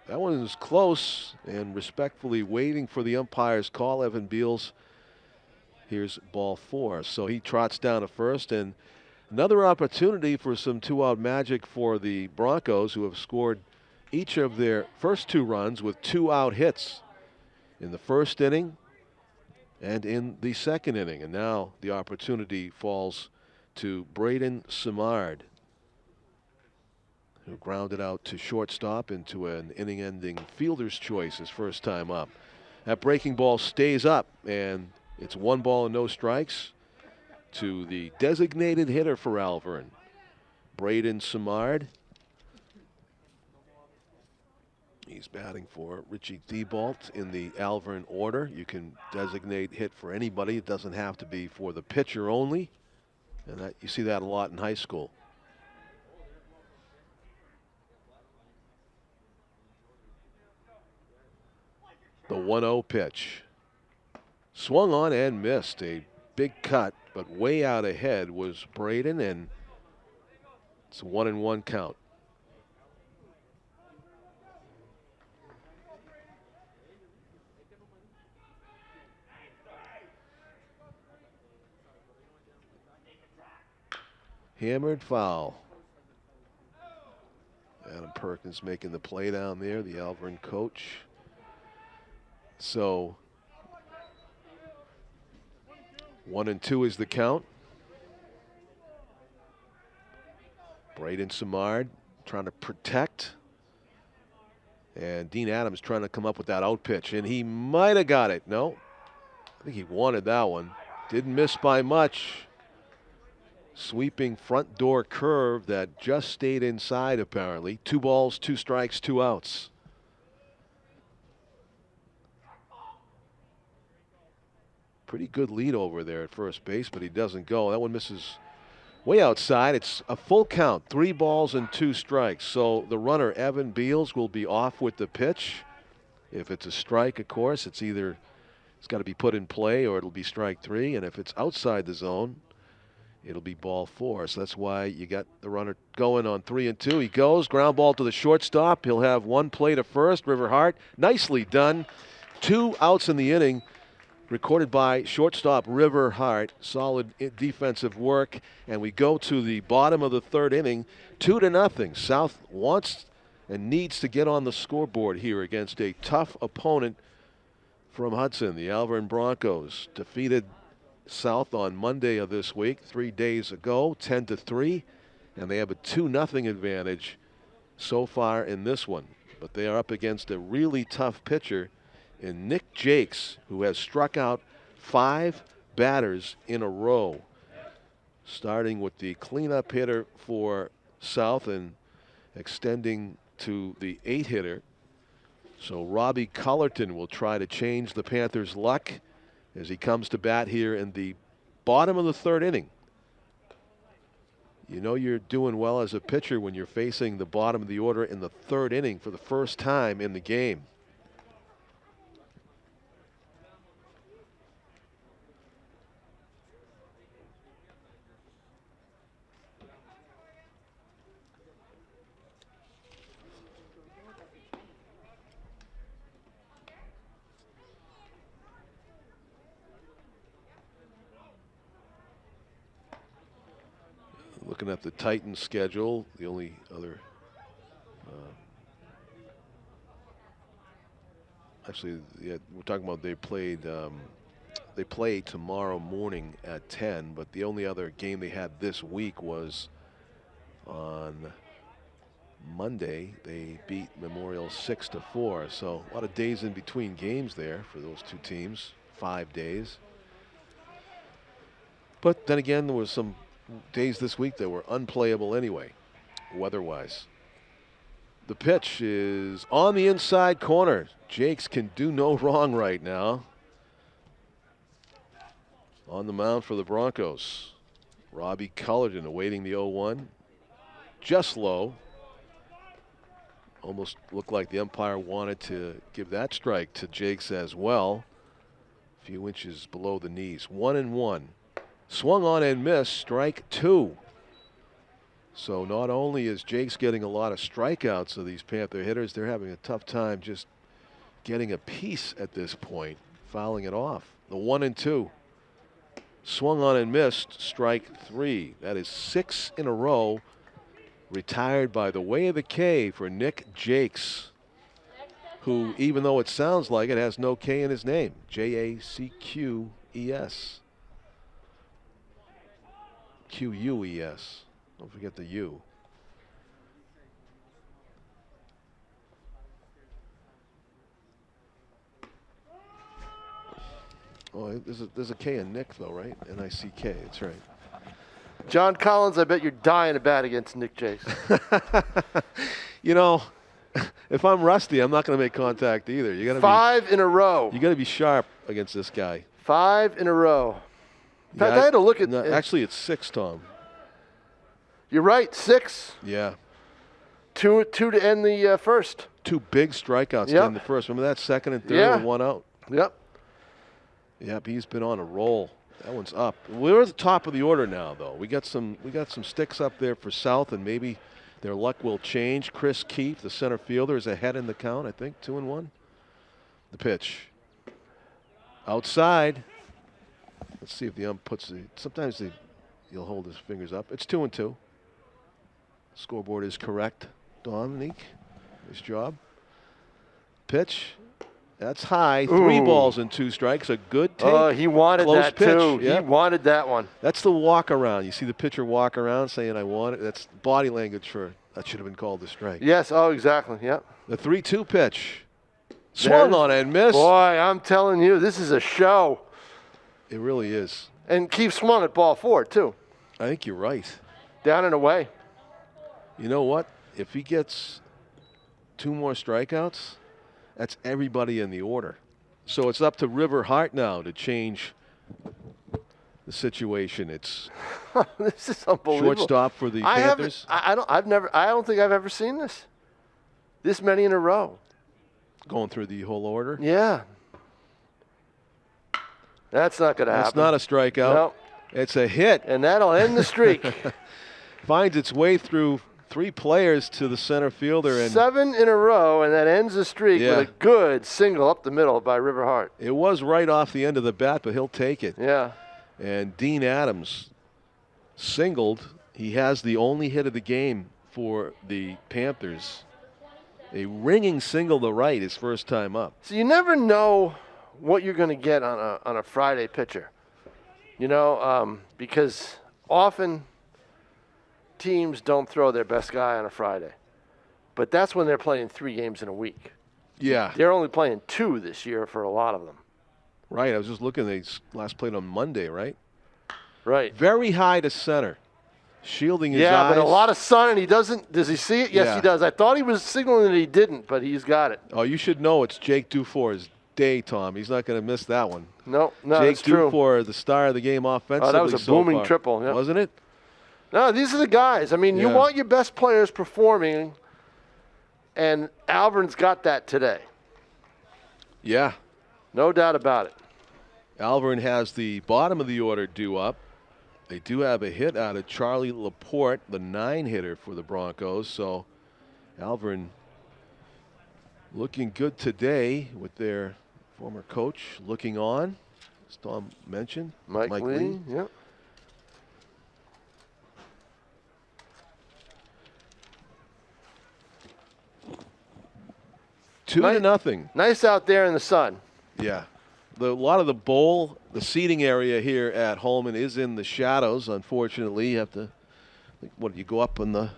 that one is close, and respectfully waiting for the umpire's call. Evan Beals. Here's ball 4. So he trots down to first, and another opportunity for some 2-out magic for the Broncos, who have scored each of their first 2 runs with 2-out hits in the first inning and in the second inning. And now the opportunity falls to Braden Simard, who grounded out to shortstop into an inning-ending fielder's choice his first time up. That breaking ball stays up, and it's 1 ball and no strikes to the designated hitter for Alvirne, Braden Simard. He's batting for Richie Thibault in the Alvirne order. You can designate hit for anybody. It doesn't have to be for the pitcher only, and that, you see that a lot in high school. The 1-0 pitch. Swung on and missed. A big cut, but way out ahead was Braden, and it's a 1-1 count. Hammered foul. Adam Perkins making the play down there, the Alvirne coach. So 1-2 is the count. Braden Simard trying to protect. And Dean Adams trying to come up with that out pitch, and he might have got it. No, I think he wanted that one. Didn't miss by much. Sweeping front door curve that just stayed inside apparently. 2 balls, 2 strikes, 2 outs. Pretty good lead over there at first base, but he doesn't go. That one misses way outside. It's a full count, 3 balls and 2 strikes. So the runner, Evan Beals, will be off with the pitch. If it's a strike, of course, it's got to be put in play or it'll be strike 3. And if it's outside the zone, it'll be ball 4. So that's why you got the runner going on 3-2. He goes, ground ball to the shortstop. He'll have 1 play to first. River Hart, nicely done. 2 outs in the inning, recorded by shortstop River Hart. Solid defensive work. And we go to the bottom of the 3rd inning, 2-0. South wants and needs to get on the scoreboard here against a tough opponent from Hudson. The Alvirne Broncos defeated South on Monday of this week, 3 days ago, 10-3, and they have a 2-0 advantage so far in this one. But they are up against a really tough pitcher in Nick Jakes, who has struck out 5 batters in a row. Starting with the cleanup hitter for South and extending to the 8 hitter. So Robbie Cullerton will try to change the Panthers' luck as he comes to bat here in the bottom of the 3rd inning. You know you're doing well as a pitcher when you're facing the bottom of the order in the 3rd inning for the first time in the game. Looking at the Titans schedule, the only other actually, yeah, we're talking about they play tomorrow morning at 10, but the only other game they had this week was on Monday. They beat Memorial 6-4, so a lot of days in between games there for those 2 teams, 5 days. But then again, there was some days this week that were unplayable anyway, weather-wise. The pitch is on the inside corner. Jakes can do no wrong right now. On the mound for the Broncos. Robbie Cullerton awaiting the 0-1. Just low. Almost looked like the umpire wanted to give that strike to Jakes as well. A few inches below the knees. 1-1. Swung on and missed. Strike 2. So not only is Jakes getting a lot of strikeouts of these Panther hitters, they're having a tough time just getting a piece at this point, fouling it off. The 1-2. Swung on and missed. Strike 3. That is 6 in a row. Retired by the way of the K for Nick Jakes, who, even though it sounds like it, has no K in his name. Jacques. Ques. Don't forget the U. Oh, there's a K in Nick, though, right? N-I-C-K, that's right. John Collins, I bet you're dying to bat against Nick Jakes. You know, if I'm rusty, I'm not going to make contact either. You got to 5 in a row. You got to be sharp against this guy. 5 in a row. In fact, I had to look at. No, actually, it's 6, Tom. You're right, 6. Yeah. 2 to end the first. 2 big strikeouts to end the first. Remember that, second and third with 1 out. Yep. Yep, he's been on a roll. That one's up. We're at the top of the order now, though. We got some sticks up there for South, and maybe their luck will change. Chris Keefe, the center fielder, is ahead in the count, I think, 2-1. The pitch. Outside. Let's see if the ump puts the. Sometimes he'll hold his fingers up. It's 2-2. Scoreboard is correct. Dominique, nice job. Pitch. That's high. 3 balls and 2 strikes. A good take. Oh, he wanted Close that pitch. too. Yep. He wanted that one. That's the walk around. You see the pitcher walk around saying, I want it. That's body language for that should have been called a strike. Yes, oh, exactly. Yep. The 3-2 pitch. Swung on and missed. Boy, I'm telling you, this is a show. It really is. And Keefe swung at ball 4, too. I think you're right. Down and away. You know what? If he gets 2 more strikeouts, that's everybody in the order. So it's up to River Hart now to change the situation. It's this is unbelievable. Shortstop for the Panthers. I don't think I've ever seen this. This many in a row. Going through the whole order. Yeah. That's not going to happen. That's not a strikeout. No. It's a hit. And that'll end the streak. Finds its way through 3 players to the center fielder. And 7 in a row, and that ends the streak with a good single up the middle by River Hart. It was right off the end of the bat, but he'll take it. Yeah. And Dean Adams singled. He has the only hit of the game for the Panthers. A ringing single to right his first time up. So you never know what you're going to get on a Friday pitcher. You know, because often teams don't throw their best guy on a Friday. But that's when they're playing 3 games in a week. Yeah. They're only playing 2 this year for a lot of them. Right. I was just looking. They last played on Monday, right? Right. Very high to center. Shielding his eyes. Yeah, but a lot of sun, and he doesn't. Does he see it? Yes, he does. I thought he was signaling that he didn't, but he's got it. Oh, you should know it's Jake Dufour's day, Tom. He's not going to miss that one. No, Jake that's true. Dufour, the star of the game offensively. Oh, that was a booming triple. Yeah. Wasn't it? No, these are the guys. I mean, you want your best players performing, and Alvirne's got that today. Yeah. No doubt about it. Alvirne has the bottom of the order due up. They do have a hit out of Charlie Laporte, the 9-hitter for the Broncos. So Alvirne looking good today with their former coach looking on, as Tom mentioned. Mike Lee. Yep. Two to nothing. Nice out there in the sun. Yeah. A lot of the bowl, the seating area here at Holman is in the shadows. Unfortunately, you have to, you go up on the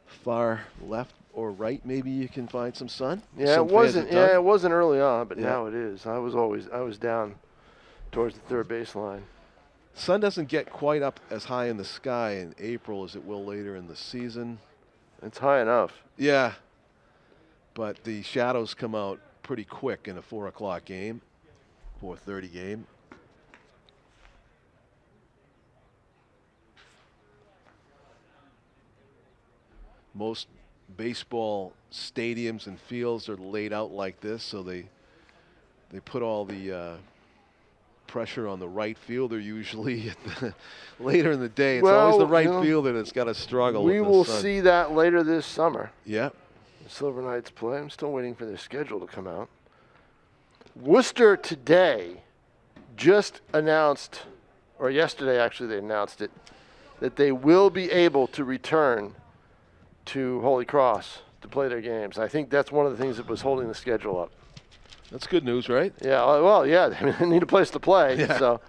far left or right? Maybe you can find some sun. Yeah, it wasn't. Yeah, it wasn't early on, but now it is. I was down towards the third baseline. Sun doesn't get quite up as high in the sky in April as it will later in the season. It's high enough. Yeah, but the shadows come out pretty quick in a 4 o'clock game. 4:30 game. Most baseball stadiums and fields are laid out like this, so they put all the pressure on the right fielder usually later in the day. It's always the right fielder that's got to struggle with the sun. We will see that later this summer. Yeah. The Silver Knights play. I'm still waiting for their schedule to come out. Worcester today just announced, or yesterday actually they announced it, that they will be able to return to Holy Cross to play their games. I think that's one of the things that was holding the schedule up. That's good news, right? Yeah, well, yeah, they need a place to play. Yeah. So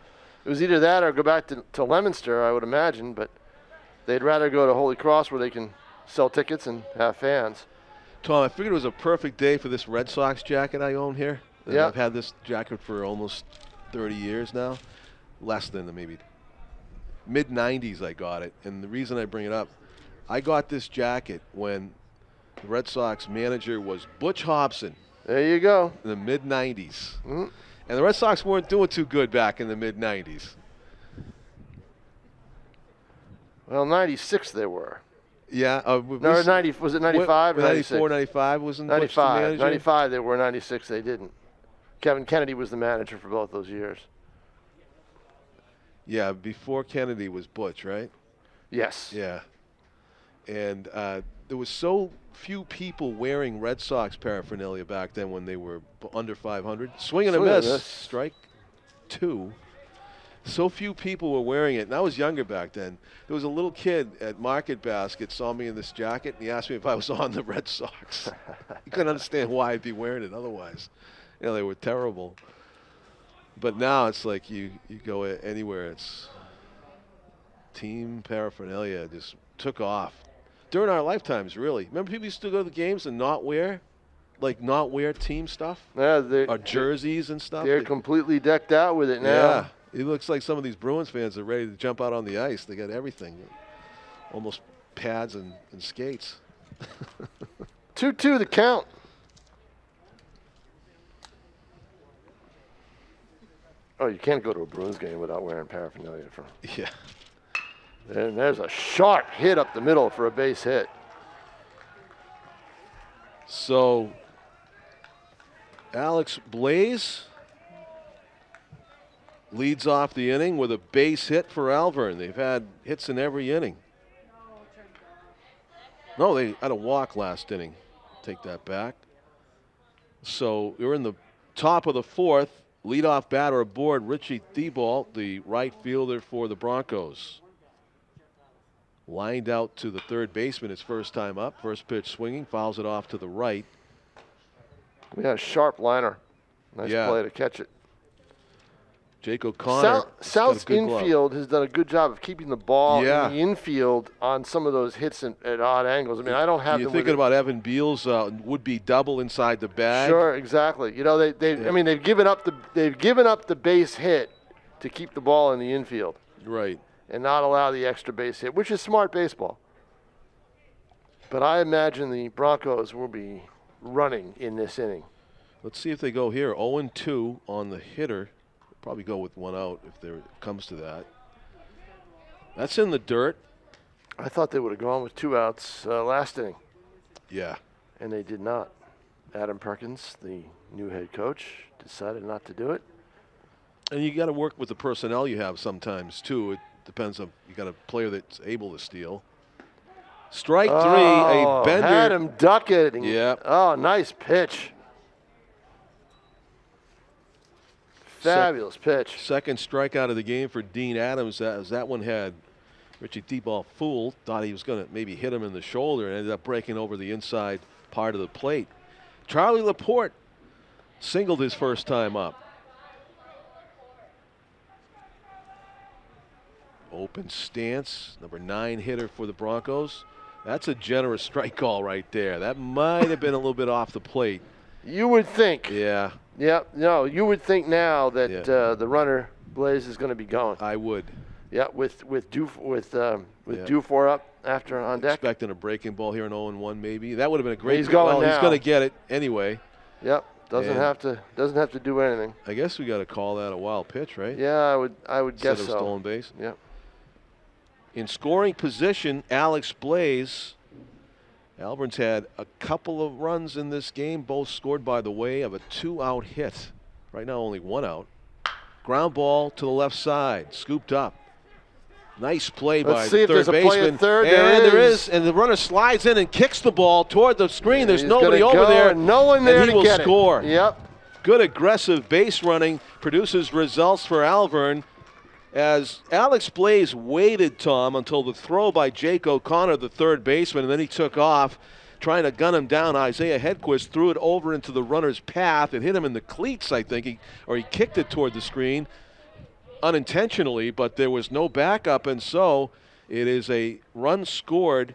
it was either that or go back to Leominster, I would imagine, but they'd rather go to Holy Cross where they can sell tickets and have fans. Tom, I figured it was a perfect day for this Red Sox jacket I own here. Yeah. I've had this jacket for almost 30 years now. Less than maybe mid-90s I got it. And the reason I bring it up, I got this jacket when the Red Sox manager was Butch Hobson. There you go. In the mid-90s. Mm. And the Red Sox weren't doing too good back in the mid-90s. Well, 96 they were. Yeah. No, 90, was it 95 or 96? 94, 95 wasn't Butch the 95. manager? 95 they were, 96 they didn't. Kevin Kennedy was the manager for both those years. Yeah, before Kennedy was Butch, right? Yes. Yeah. And there was so few people wearing Red Sox paraphernalia back then when they were under 500. Swing and a miss. Strike 2. So few people were wearing it. And I was younger back then. There was a little kid at Market Basket saw me in this jacket, and he asked me if I was on the Red Sox. He couldn't understand why I'd be wearing it otherwise. You know, they were terrible. But now it's like you go anywhere, it's team paraphernalia just took off. During our lifetimes, really. Remember people used to go to the games and not wear team stuff? Yeah, or jerseys and stuff? They're completely decked out with it now. Yeah. It looks like some of these Bruins fans are ready to jump out on the ice. They got everything. Almost pads and skates. 2-2 the count. Oh, you can't go to a Bruins game without wearing paraphernalia. Yeah. And there's a sharp hit up the middle for a base hit. So, Alex Blaze leads off the inning with a base hit for Alvirne. They've had hits in every inning. No, they had a walk last inning. Take that back. So, we're in the top of the fourth. Leadoff batter aboard, Richie Thibault, the right fielder for the Broncos. Lined out to the third baseman his first time up. First pitch swinging, fouls it off to the right. We had a sharp liner. Nice play to catch it. Jake O'Connor. South's infield has done a good job of keeping the ball in the infield on some of those hits at odd angles. I mean, I don't have. You're thinking about Evan Beal's would-be double inside the bag. Sure, exactly. You know, I mean, they've given up the base hit to keep the ball in the infield. Right. And not allow the extra base hit, which is smart baseball. But I imagine the Broncos will be running in this inning. Let's see if they go here. 0-2 on the hitter. Probably go with one out if there comes to that. That's in the dirt. I thought they would have gone with 2 outs last inning. Yeah. And they did not. Adam Perkins, the new head coach, decided not to do it. And you got to work with the personnel you have sometimes, too. It depends on you got a player that's able to steal. Strike 3, a bender. Had him duck it. Yeah. Oh, nice pitch. Fabulous pitch. Second strikeout of the game for Dean Adams. That one had Richie Thibault fooled. Thought he was going to maybe hit him in the shoulder and ended up breaking over the inside part of the plate. Charlie Laporte singled his first time up. Open stance, number 9 hitter for the Broncos. That's a generous strike call right there. That might have been a little bit off the plate. You would think. Yeah. Yeah, no, you would think now that the runner Blaze is going to be going. I would. Yeah, with Dufour up after on deck. Expecting a breaking ball here in 0-1 maybe. That would have been a great. He's going now. He's going to get it anyway. Yep. Doesn't have to do anything. I guess we got to call that a wild pitch, right? Yeah, I would guess so. Instead of stolen base. Yep. In scoring position, Alex Blaze Alvirne's had a couple of runs in this game, both scored by the way of a 2-out hit. Right now only 1 out. Ground ball to the left side, scooped up. Nice play by the third baseman. Third. And there is. And the runner slides in and kicks the ball toward the screen. There's nobody over there. No one there and he will score. Yep. Good aggressive base running produces results for Alvirne. As Alex Blaze waited, Tom, until the throw by Jake O'Connor, the third baseman, and then he took off, trying to gun him down. Isaiah Hedquist threw it over into the runner's path. It hit him in the cleats, I think, or he kicked it toward the screen unintentionally, but there was no backup, and so it is a run scored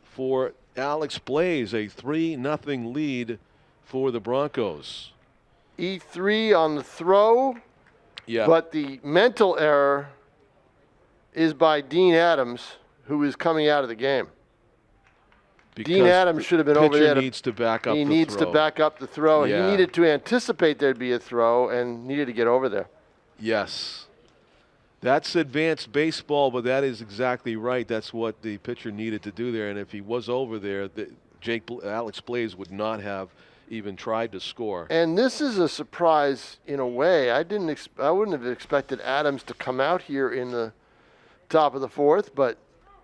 for Alex Blaze, a 3-0 lead for the Broncos. E3 on the throw. Yeah. But the mental error is by Dean Adams, who is coming out of the game. Because Dean Adams should have been over there. He needs to back up the throw. He needs to back up the throw. Yeah. He needed to anticipate there'd be a throw and needed to get over there. Yes. That's advanced baseball, but that is exactly right. That's what the pitcher needed to do there. And if he was over there, Alex Blaze would not have even tried to score. And this is a surprise in a way. I wouldn't have expected Adams to come out here in the top of the fourth, but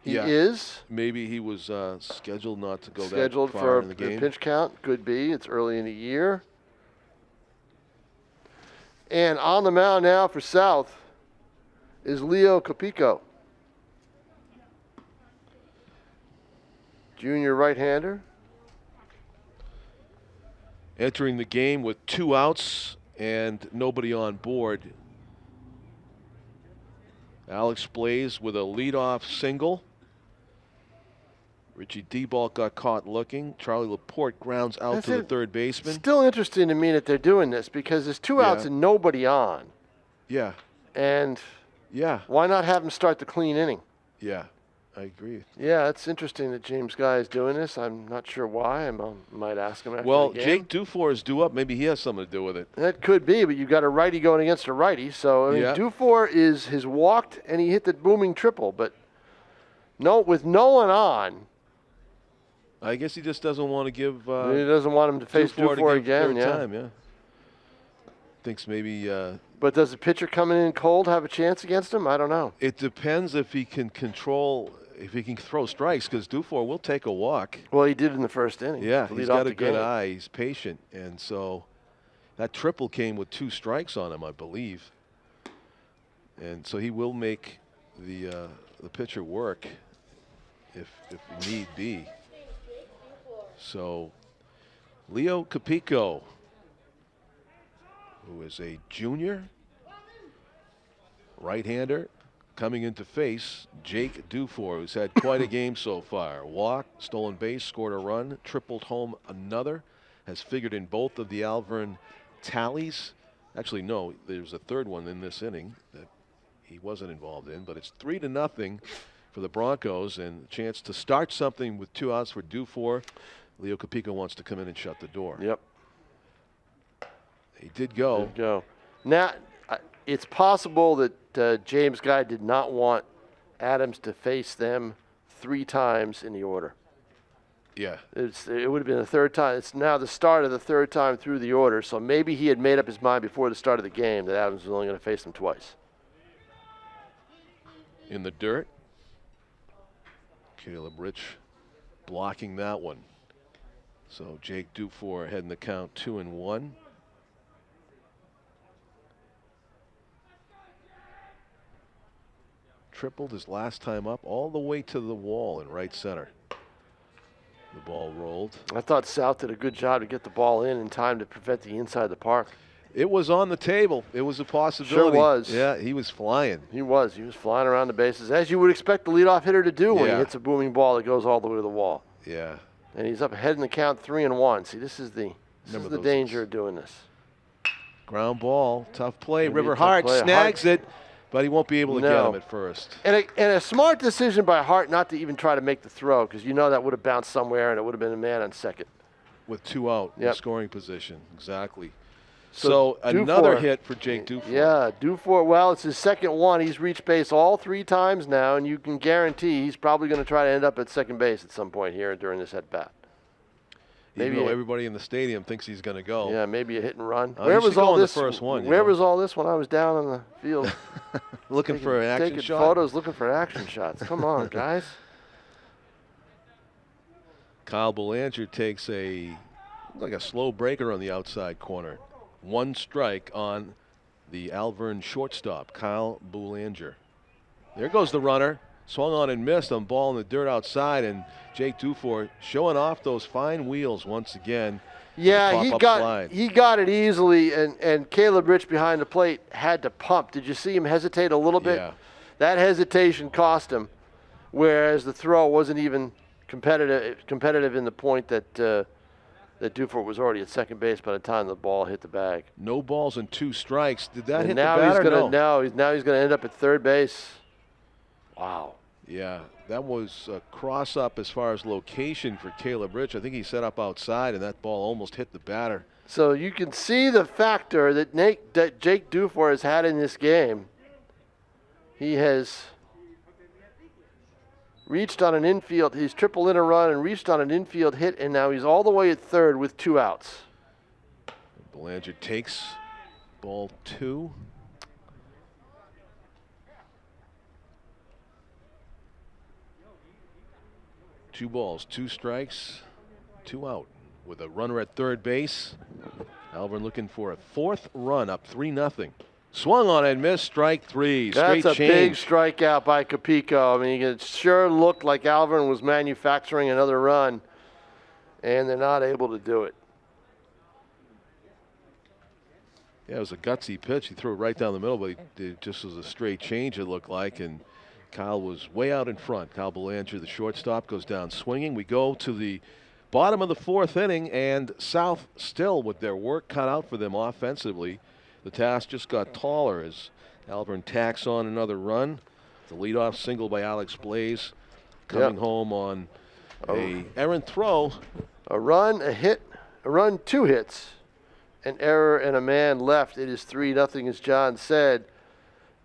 he is. Maybe he was scheduled not to go scheduled that far in the for game. A pinch count. Could be. It's early in the year. And on the mound now for South is Leo Capico, junior right-hander. Entering the game with 2 outs and nobody on board. Alex Blaze with a leadoff single. Richie Debalt got caught looking. Charlie Laporte grounds out to the third baseman. Still interesting to me that they're doing this because there's 2 outs and nobody on. Yeah. And why not have him start the clean inning? Yeah, I agree. Yeah, it's interesting that James Guy is doing this. I'm not sure why. I might ask him after the game. Jake Dufour is due up. Maybe he has something to do with it. That could be, but you've got a righty going against a righty. So, I mean, Dufour has walked and he hit the booming triple, but with no one on. I guess he just doesn't want to give. He doesn't want him to face Dufour again. Time, thinks maybe. But does the pitcher coming in cold have a chance against him? I don't know. It depends if he can control, if he can throw strikes, because Dufour will take a walk. Well, he did in the first inning. Yeah, he's got a good eye. He's patient, and so that triple came with 2 strikes on him, I believe. And so he will make the pitcher work if need be. So Leo Capico, who is a junior right-hander, coming into face Jake Dufour, who's had quite a game so far. Walk, stolen base, scored a run, tripled home another, has figured in both of the Alvirne tallies. Actually, no, there's a third one in this inning that he wasn't involved in, but it's 3-0 for the Broncos and a chance to start something with 2 outs for Dufour. Leo Capico wants to come in and shut the door. Yep. He did go. Now, it's possible that James Guy did not want Adams to face them 3 times in the order. Yeah. It would have been the 3rd time. It's now the start of the 3rd time through the order, so maybe he had made up his mind before the start of the game that Adams was only going to face them twice. In the dirt. Caleb Rich blocking that one. So Jake Dufour heading the count 2-1. Tripled his last time up all the way to the wall in right center. The ball rolled. I thought South did a good job to get the ball in time to prevent the inside the park. It was on the table. It was a possibility. Sure was. Yeah, he was flying. He was. He was flying around the bases, as you would expect the leadoff hitter to do when he hits a booming ball that goes all the way to the wall. Yeah. And he's up ahead in the count 3-1. See, this is the danger of doing this. Ground ball, tough play. River Hart snags it, but he won't be able to get him at first. And a smart decision by Hart not to even try to make the throw, because you know that would have bounced somewhere and it would have been a man on second. With 2 out in scoring position, exactly. So another hit for Jake Dufour. Yeah, Dufour, well, it's his second one. He's reached base all 3 times now, and you can guarantee he's probably going to try to end up at second base at some point here during this at-bat. Maybe everybody in the stadium thinks he's going to go. Yeah, maybe a hit and run. Where was all this? First one, where was all this when I was down on the field? Looking for an action shot? Taking photos, looking for action shots. Come on, guys. Kyle Belanger takes like a slow breaker on the outside corner. 1 strike on the Alvirne shortstop, Kyle Belanger. There goes the runner. Swung on and missed on ball in the dirt outside, and Jake Dufour showing off those fine wheels once again. Yeah, he got it easily, and Caleb Rich behind the plate had to pump. Did you see him hesitate a little bit? Yeah. That hesitation cost him, whereas the throw wasn't even competitive in the point that that Dufour was already at second base by the time the ball hit the bag. No balls and 2 strikes. Did that hit the now batter? Now he's going to end up at third base. Wow. Yeah, that was a cross-up as far as location for Caleb Rich. I think he set up outside, and that ball almost hit the batter. So you can see the factor that Jake Dufour has had in this game. He has reached on an infield. He's tripled in a run and reached on an infield hit, and now he's all the way at third with 2 outs. Belanger takes ball 2. Two balls, 2 strikes, 2 out with a runner at third base. Alvirne looking for a 4th run, up 3-0. Swung on and missed, strike 3. That's Straight a big strikeout by Capico. I mean, it sure looked like Alvirne was manufacturing another run, and they're not able to do it. Yeah, it was a gutsy pitch. He threw it right down the middle, but it just was a straight change, it looked like, and Kyle was way out in front. Kyle Belanger, the shortstop, goes down swinging. We go to the bottom of the 4th inning, and South still with their work cut out for them offensively. The task just got taller as Alvirne tacks on another run. The leadoff single by Alex Blaze coming home on a errant throw. A run, a hit, a run, 2 hits, an error, and a man left. It is 3-0, as John said.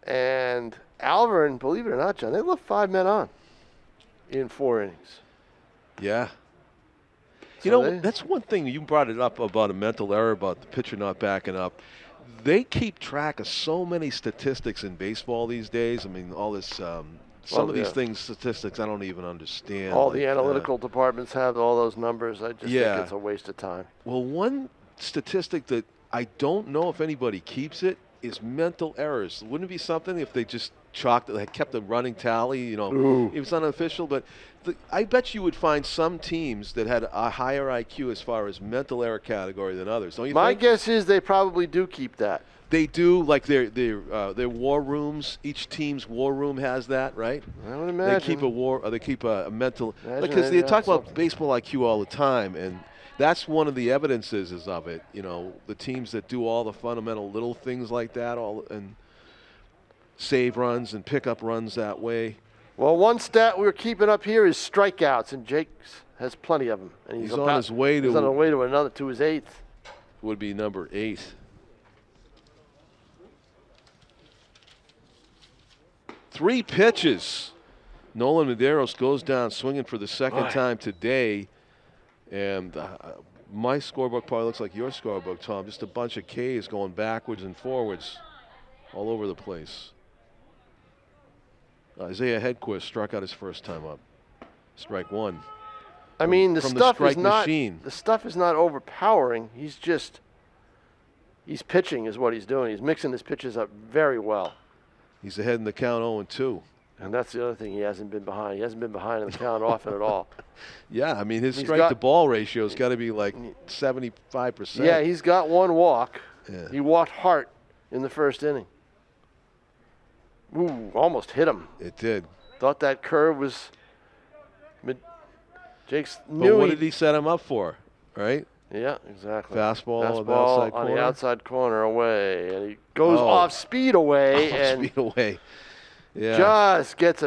And Alvirne, believe it or not, John, they left 5 men on in 4 innings. Yeah. So you know, that's one thing. You brought it up about a mental error, about the pitcher not backing up. They keep track of so many statistics in baseball these days. I mean, all this, some of these things, statistics, I don't even understand. All the analytical departments have all those numbers. I just think it's a waste of time. Well, one statistic that I don't know if anybody keeps it is mental errors. Wouldn't it be something if they just kept a running tally? You know, Ooh. It was unofficial, but I bet you would find some teams that had a higher IQ as far as mental error category than others. Don't you think? My guess is they probably do keep that. They do, like their war rooms. Each team's war room has that, right? I would imagine. They keep a mental, because they talk about baseball IQ all the time, and that's one of the evidences of it. You know, the teams that do all the fundamental little things like that, and save runs and pick up runs that way. Well, one stat we're keeping up here is strikeouts, and Jake has plenty of them. And he's on his way to. He's on the way to his 8th. Would be number 8. Three pitches. Nolan Medeiros goes down swinging for the second time today. And my scorebook probably looks like your scorebook, Tom. Just a bunch of Ks going backwards and forwards all over the place. Isaiah Hedquist struck out his first time up. Strike 1. I mean, the stuff is not overpowering. He's pitching is what he's doing. He's mixing his pitches up very well. He's ahead in the count 0-2. And that's the other thing. He hasn't been behind. He hasn't been behind in the count often at all. Yeah, I mean, his strike-to-ball ratio's got to be like 75%. Yeah, he's got 1 walk. Yeah. He walked Hart in the first inning. Ooh, almost hit him. It did. Thought that curve was Jake's knew. But what did he set him up for, right? Yeah, exactly. Fastball on the outside corner. On the outside corner away. And he goes off speed away. Yeah. Just gets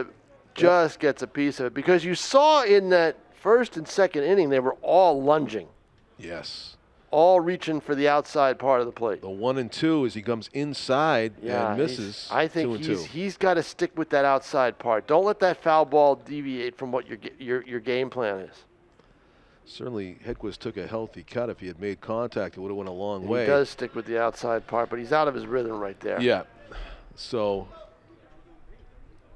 a piece of it. Because you saw in that first and second inning, they were all lunging. Yes. all reaching for the outside part of the plate. The 1 and 2 as he comes inside and misses. I think 2 and 2. he's got to stick with that outside part. Don't let that foul ball deviate from what your game plan is. Certainly, Hedquist took a healthy cut. If he had made contact, it would have went a long way. He does stick with the outside part, but he's out of his rhythm right there. Yeah. So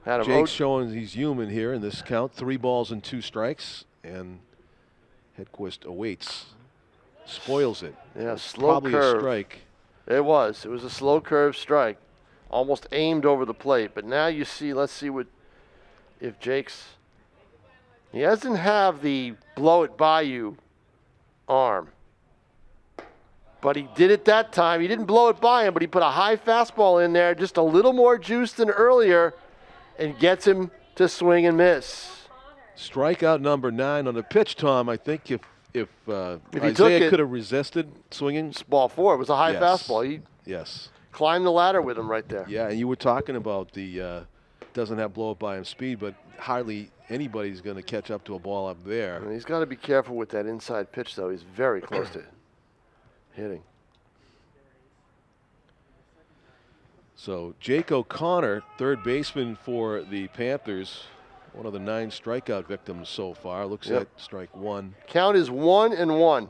Jake's showing he's human here in this count. 3 balls and 2 strikes, and Hedquist awaits. Spoils it. Yeah, slow curve. Probably a strike. It was. It was a slow curve strike. Almost aimed over the plate. But now you see, let's see if Jake's, he doesn't have the blow it by you arm. But he did it that time. He didn't blow it by him, but he put a high fastball in there, just a little more juice than earlier, and gets him to swing and miss. Strikeout number 9 on the pitch, Tom. I think if Isaiah could have resisted swinging. Ball 4. It was a high fastball. He climbed the ladder with him right there. Yeah, and you were talking about the doesn't have blow up by him speed, but hardly anybody's going to catch up to a ball up there. And he's got to be careful with that inside pitch, though. He's very close to hitting. So Jake O'Connor, third baseman for the Panthers, one of the 9 strikeout victims so far. Looks at strike 1. Count is 1-1.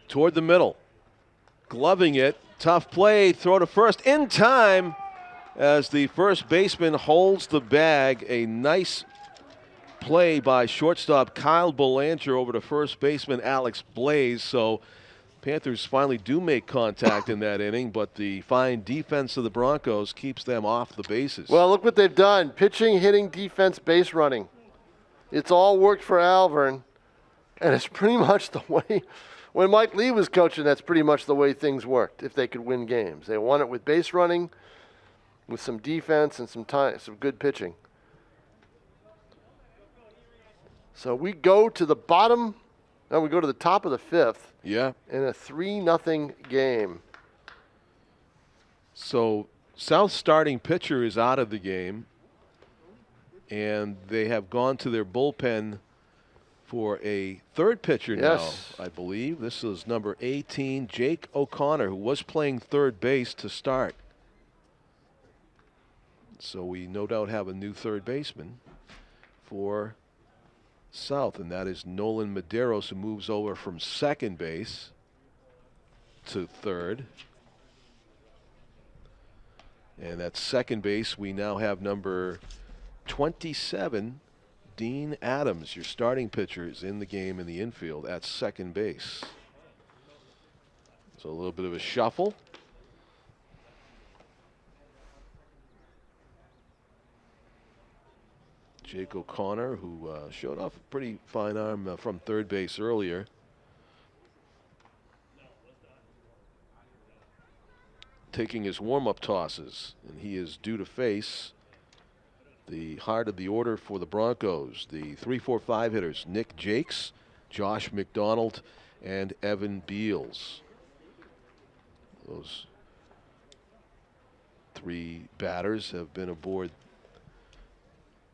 Toward the middle. Gloving it. Tough play. Throw to first in time as the first baseman holds the bag. A nice play by shortstop Kyle Belanger over to first baseman Alex Blaze. So Panthers finally do make contact in that inning, but the fine defense of the Broncos keeps them off the bases. Well, look what they've done. Pitching, hitting, defense, base running. It's all worked for Alvirne, and it's pretty much the way, when Mike Lee was coaching, that's pretty much the way things worked if they could win games. They won it with base running, with some defense and some good pitching. So we go to the bottom. Now we go to the top of the 5th. Yeah. In a 3-0 game. So South's starting pitcher is out of the game, and they have gone to their bullpen for a third pitcher now, I believe. This is number 18, Jake O'Connor, who was playing third base to start. So we no doubt have a new third baseman for South, and that is Nolan Medeiros, who moves over from second base to third. And at second base, we now have number 27, Dean Adams. Your starting pitcher is in the game in the infield at second base. So a little bit of a shuffle. Jake O'Connor, who showed off a pretty fine arm from third base earlier. Taking his warm-up tosses, and he is due to face the heart of the order for the Broncos. The 3-4-5 hitters, Nick Jakes, Josh McDonald, and Evan Beals. Those 3 batters have been aboard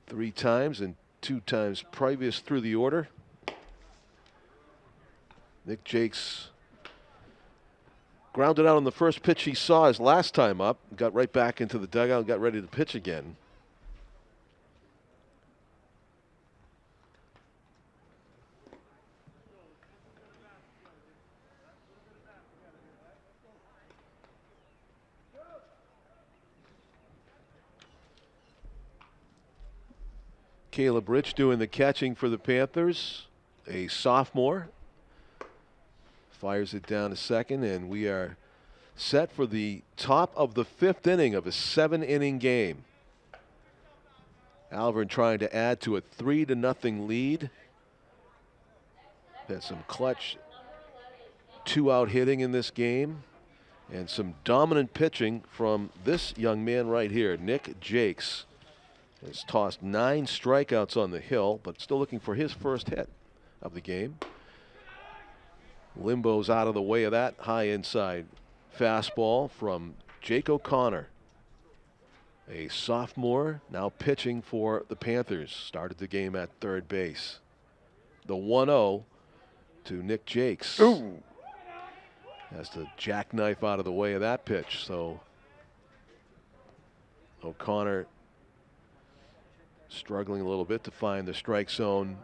3 times and 2 times previous through the order. Nick Jakes grounded out on the first pitch he saw his last time up, got right back into the dugout and got ready to pitch again. Caleb Rich doing the catching for the Panthers, a sophomore. Fires it down to second, and we are set for the top of the 5th inning of a 7-inning game. Alvirne trying to add to a 3-0 lead. Had some clutch 2-out hitting in this game, and some dominant pitching from this young man right here, Nick Jakes. Has tossed 9 strikeouts on the hill, but still looking for his first hit of the game. Limbo's out of the way of that high inside fastball from Jake O'Connor, a sophomore now pitching for the Panthers. Started the game at third base. The 1-0 to Nick Jakes. Ooh. Has to jackknife out of the way of that pitch. So O'Connor struggling a little bit to find the strike zone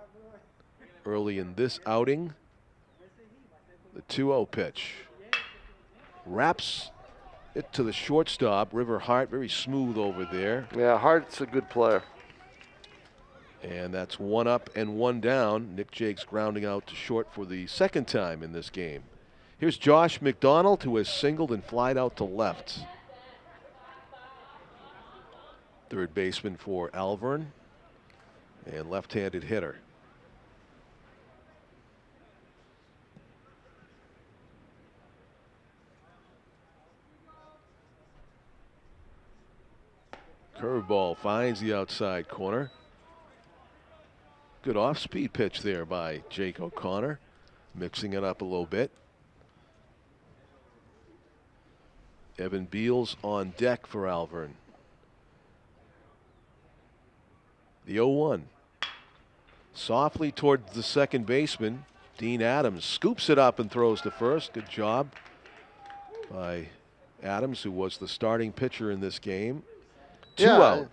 early in this outing. The 2-0 pitch. Wraps it to the shortstop. River Hart very smooth over there. Yeah, Hart's a good player. And that's 1 up and 1 down. Nick Jakes grounding out to short for the second time in this game. Here's Josh McDonald, who has singled and flied out to left. Third baseman for Alvirne and left-handed hitter. Curveball finds the outside corner. Good off-speed pitch there by Jake O'Connor, mixing it up a little bit. Evan Beals on deck for Alvirne. The 0-1. Softly towards the second baseman. Dean Adams scoops it up and throws to first. Good job by Adams, who was the starting pitcher in this game. 2 out.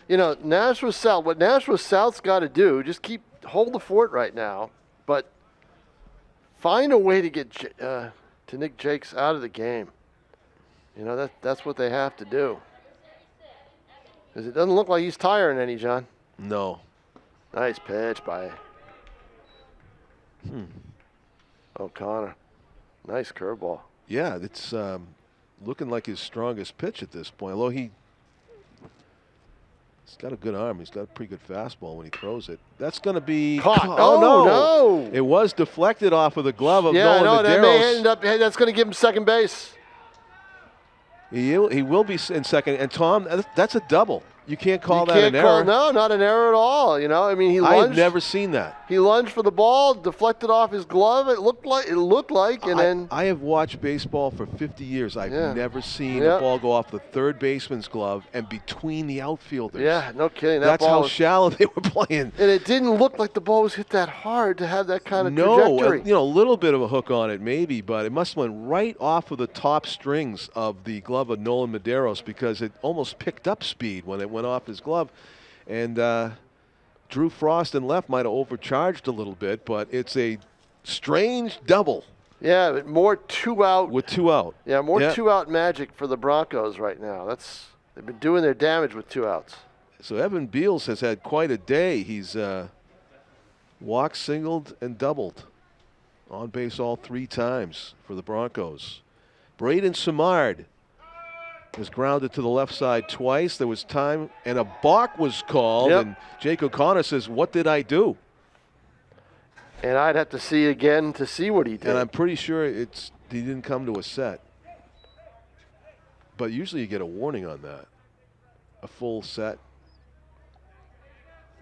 You know, Nashua South, what Nashua South's got to do, just hold the fort right now, but find a way to get to Nick Jakes out of the game. You know, that's what they have to do. Because it doesn't look like he's tiring any, John. No. Nice pitch by O'Connor. Nice curveball. Yeah, it's looking like his strongest pitch at this point, although he's got a good arm. He's got a pretty good fastball when he throws it. That's going to be caught. Oh, no. It was deflected off of the glove of Nolan Medeiros. That may end up. That's going to give him second base. He will be in second. And Tom, that's a double. You can't call that an error. No, not an error at all. You know, I mean, he lunged. I've never seen that. He lunged for the ball, deflected off his glove. It looked like, and then. I have watched baseball for 50 years. I've never seen a ball go off the third baseman's glove and between the outfielders. Yeah, no kidding. That's how shallow they were playing. And it didn't look like the ball was hit that hard to have that kind of trajectory. No, a little bit of a hook on it maybe, but it must have went right off of the top strings of the glove of Nolan Medeiros because it almost picked up speed when it went off his glove. And Drew Frost in left might have overcharged a little bit, but it's a strange double. Yeah, but more 2 out. With 2 out. Yeah, more 2 out magic for the Broncos right now. They've been doing their damage with 2 outs. So Evan Beals has had quite a day. He's walked, singled, and doubled. On base all 3 times for the Broncos. Braden Simard was grounded to the left side twice. There was time, and a balk was called. And Jake O'Connor says, "What did I do?" And I'd have to see again to see what he did. And I'm pretty sure he didn't come to a set. But usually you get a warning on that. A full set.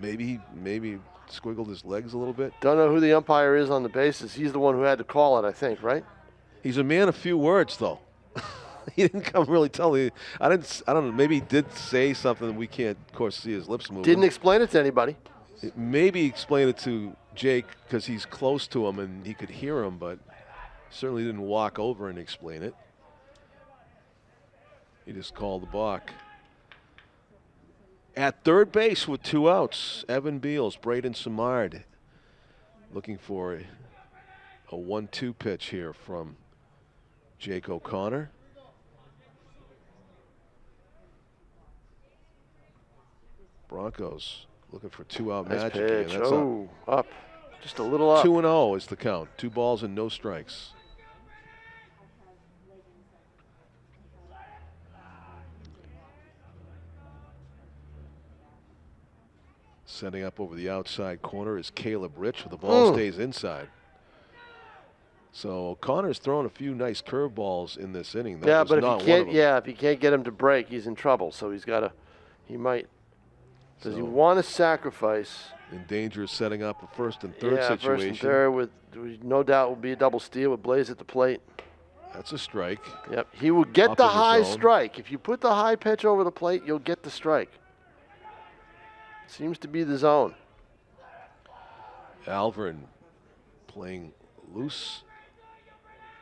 Maybe he squiggled his legs a little bit. Don't know who the umpire is on the bases. He's the one who had to call it, I think, right? He's a man of few words, though. He didn't come really tell me. I don't know. Maybe he did say something we can't, of course, see his lips moving. Didn't explain it to anybody. Maybe explain it to Jake because he's close to him and he could hear him, but certainly didn't walk over and explain it. He just called the balk. At third base with 2 outs, Evan Beals, Braden Simard looking for a 1-2 pitch here from Jake O'Connor. Broncos looking for 2 out Nice magic pitch. again. That's up. Just a little up. 2-0 is the count. 2 balls and no strikes. Setting up over the outside corner is Caleb Rich. The ball stays inside. So O'Connor's thrown a few nice curveballs in this inning. That but if he can't get him to break, he's in trouble. So he might. Does he want to sacrifice? In danger of setting up a first and third situation. First and third with no doubt will be a double steal with Blaze at the plate. That's a strike. Yep, he will get the high strike. If you put the high pitch over the plate, you'll get the strike. Seems to be the zone. Alvirne playing loose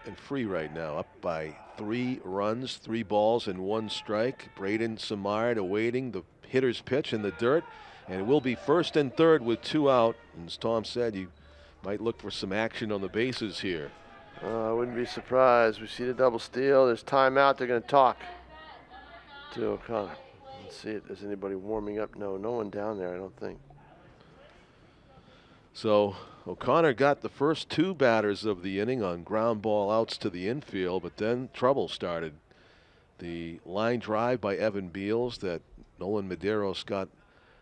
and free right now, up by 3 runs, 3 balls and 1 strike. Braden Samard awaiting the hitter's pitch in the dirt, and it will be first and third with 2 out. And as Tom said, you might look for some action on the bases here. I wouldn't be surprised. We see the double steal. There's timeout. They're going to talk to O'Connor. Let's see if there's anybody warming up. No one down there, I don't think. So O'Connor got the first 2 batters of the inning on ground ball outs to the infield, but then trouble started. The line drive by Evan Beals that Nolan Medeiros got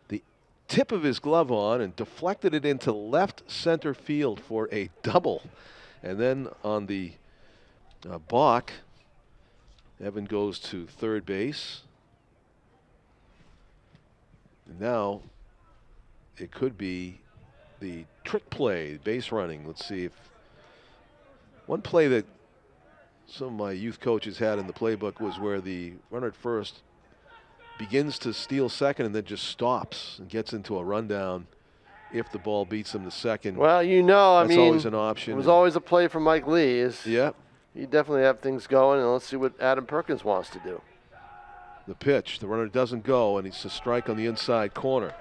the tip of his glove on and deflected it into left center field for a double. And then on the balk, Evan goes to third base. And now it could be the trick play, base running. Let's see if one play that some of my youth coaches had in the playbook was where the runner at first begins to steal second and then just stops and gets into a rundown if the ball beats him to second. Well, I mean, that's always an option. It was always a play from Mike Lee. Yeah. You definitely have things going, and let's see what Adam Perkins wants to do. The pitch, the runner doesn't go, and it's a strike on the inside corner.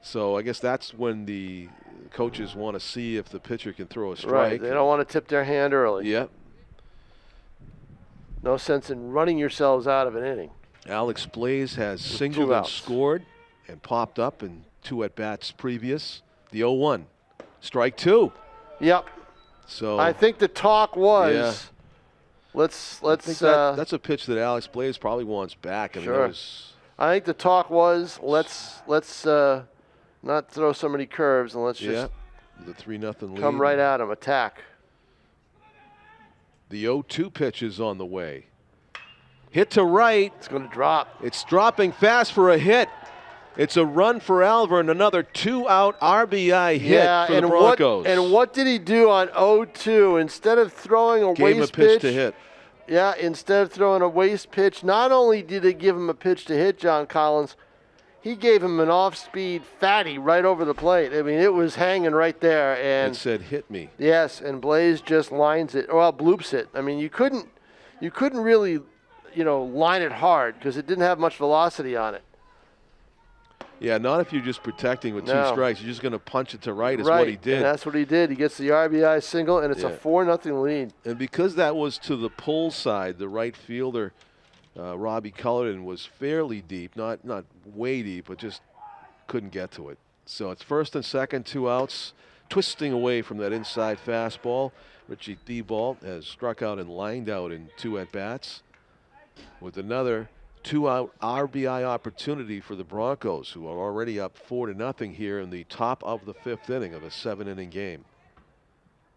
So I guess that's when the coaches want to see if the pitcher can throw a strike. Right, they don't want to tip their hand early. Yep. No sense in running yourselves out of an inning. Alex Blaze has singled and scored and popped up in 2 at-bats previous. The 0-1. Strike 2. Yep. So I think the talk was, let's that's a pitch that Alex Blaze probably wants back. Sure. I think the talk was let's not throw so many curves and let's just the 3-0 lead. Come right at him, attack. The 0-2 pitch is on the way. Hit to right. It's going to drop. It's dropping fast for a hit. It's a run for Alvirne, another 2-out RBI hit for the Broncos. And what did he do on 0-2? Instead of throwing a Gave him a pitch to hit. Yeah, instead of throwing a waste pitch, not only did they give him a pitch to hit, John Collins, he gave him an off-speed fatty right over the plate. I mean, it was hanging right there. And it said, hit me. Yes, and Blaze just lines it, bloops it. I mean, you couldn't really, line it hard because it didn't have much velocity on it. Yeah, not if you're just protecting with 2 strikes. You're just going to punch it to right is right, what he did. And that's what he did. He gets the RBI single, and it's a 4-0 lead. And because that was to the pull side, the right fielder, Robbie Cullerton, was fairly deep, not way deep, but just couldn't get to it. So it's first and second, 2 outs, twisting away from that inside fastball. Richie Thibault has struck out and lined out in 2 at-bats with another 2-out RBI opportunity for the Broncos, who are already up 4-0 here in the top of the 5th inning of a 7-inning game.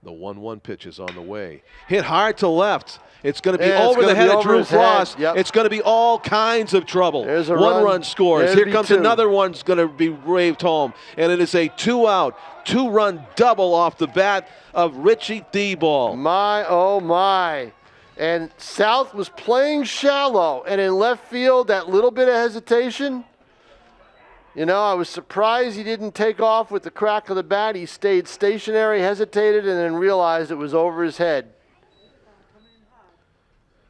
The 1-1 pitch is on the way. Hit hard to left. It's going to be over the head of Drew Frost. Yep. It's going to be all kinds of trouble. There's a 1-run scores. Here comes 2. Another one's going to be raved home. And it is a 2-out, 2-run double off the bat of Richie Thibault. My, oh my. And South was playing shallow. And in left field, that little bit of hesitation, I was surprised he didn't take off with the crack of the bat. He stayed stationary, hesitated, and then realized it was over his head.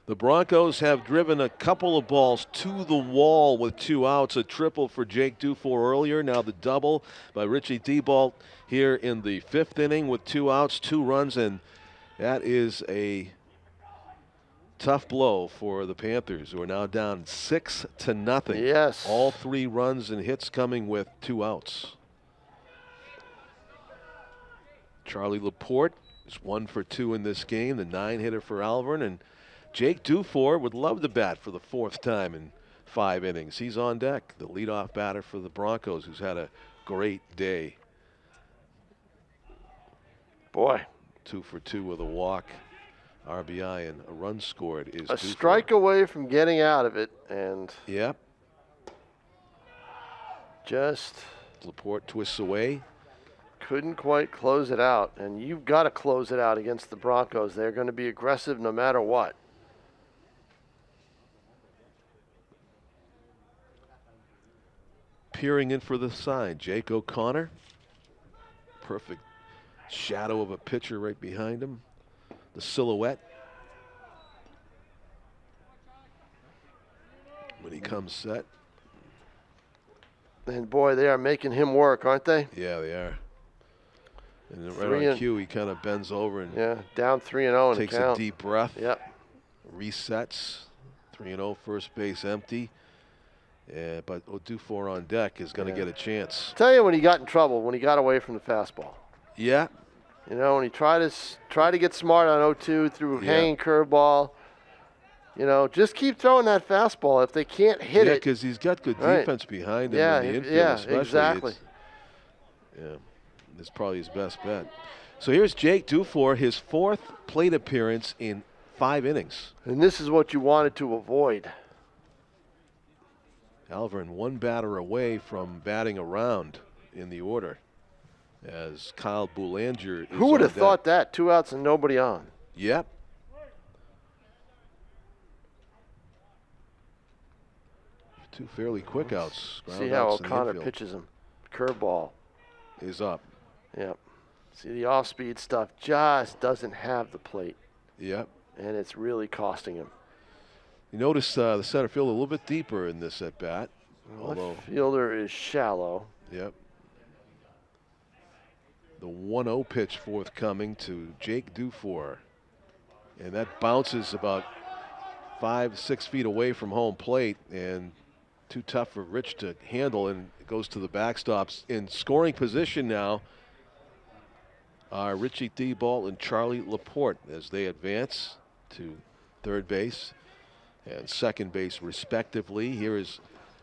The Broncos have driven a couple of balls to the wall with 2 outs. A triple for Jake Dufour earlier. Now the double by Richie Thibault here in the 5th inning with 2 outs, 2 runs, and that is a tough blow for the Panthers, who are now down 6-0. Yes. All 3 runs and hits coming with 2 outs. Charlie Laporte is 1 for 2 in this game, the 9-hitter for Alvirne, and Jake Dufour would love to bat for the 4th time in 5 innings. He's on deck, the leadoff batter for the Broncos, who's had a great day. Boy. 2 for 2 with a walk. RBI and a run scored is a strike away from getting out of it, and just Laporte twists away. Couldn't quite close it out, and you've got to close it out against the Broncos. They're going to be aggressive no matter what. Peering in for the sign, Jake O'Connor. Perfect Shadow of a pitcher right behind him. The silhouette. When he comes set. And boy, they are making him work, aren't they? Yeah, they are. And then right on cue, he kind of bends over and down 3-0 takes a deep breath. Yep. Resets. 3-0, first base empty. Yeah, but Dufour on deck is going to get a chance. Tell you when he got in trouble, when he got away from the fastball. Yeah. You know, when he tried to get smart on 0-2 through hanging curveball. You know, just keep throwing that fastball. If they can't hit it. Yeah, because he's got good defense behind him in the infield especially. Exactly. That's probably his best bet. So here's Jake Dufour, his 4th plate appearance in 5 innings. And this is what you wanted to avoid. Alvirne 1 batter away from batting around in the order as Kyle Boulanger is Who would have thought that? 2 outs and nobody on. Yep. 2 fairly quick outs. See how O'Connor pitches him. Curveball. Is up. Yep. See, the off-speed stuff just doesn't have the plate. Yep. And it's really costing him. You notice the center field a little bit deeper in this at-bat. Left fielder is shallow. Yep. The 1-0 pitch forthcoming to Jake Dufour. And that bounces about 5-6 feet away from home plate and too tough for Rich to handle, and it goes to the backstops. In scoring position now are Richie Thibault and Charlie Laporte as they advance to third base and second base respectively. Here is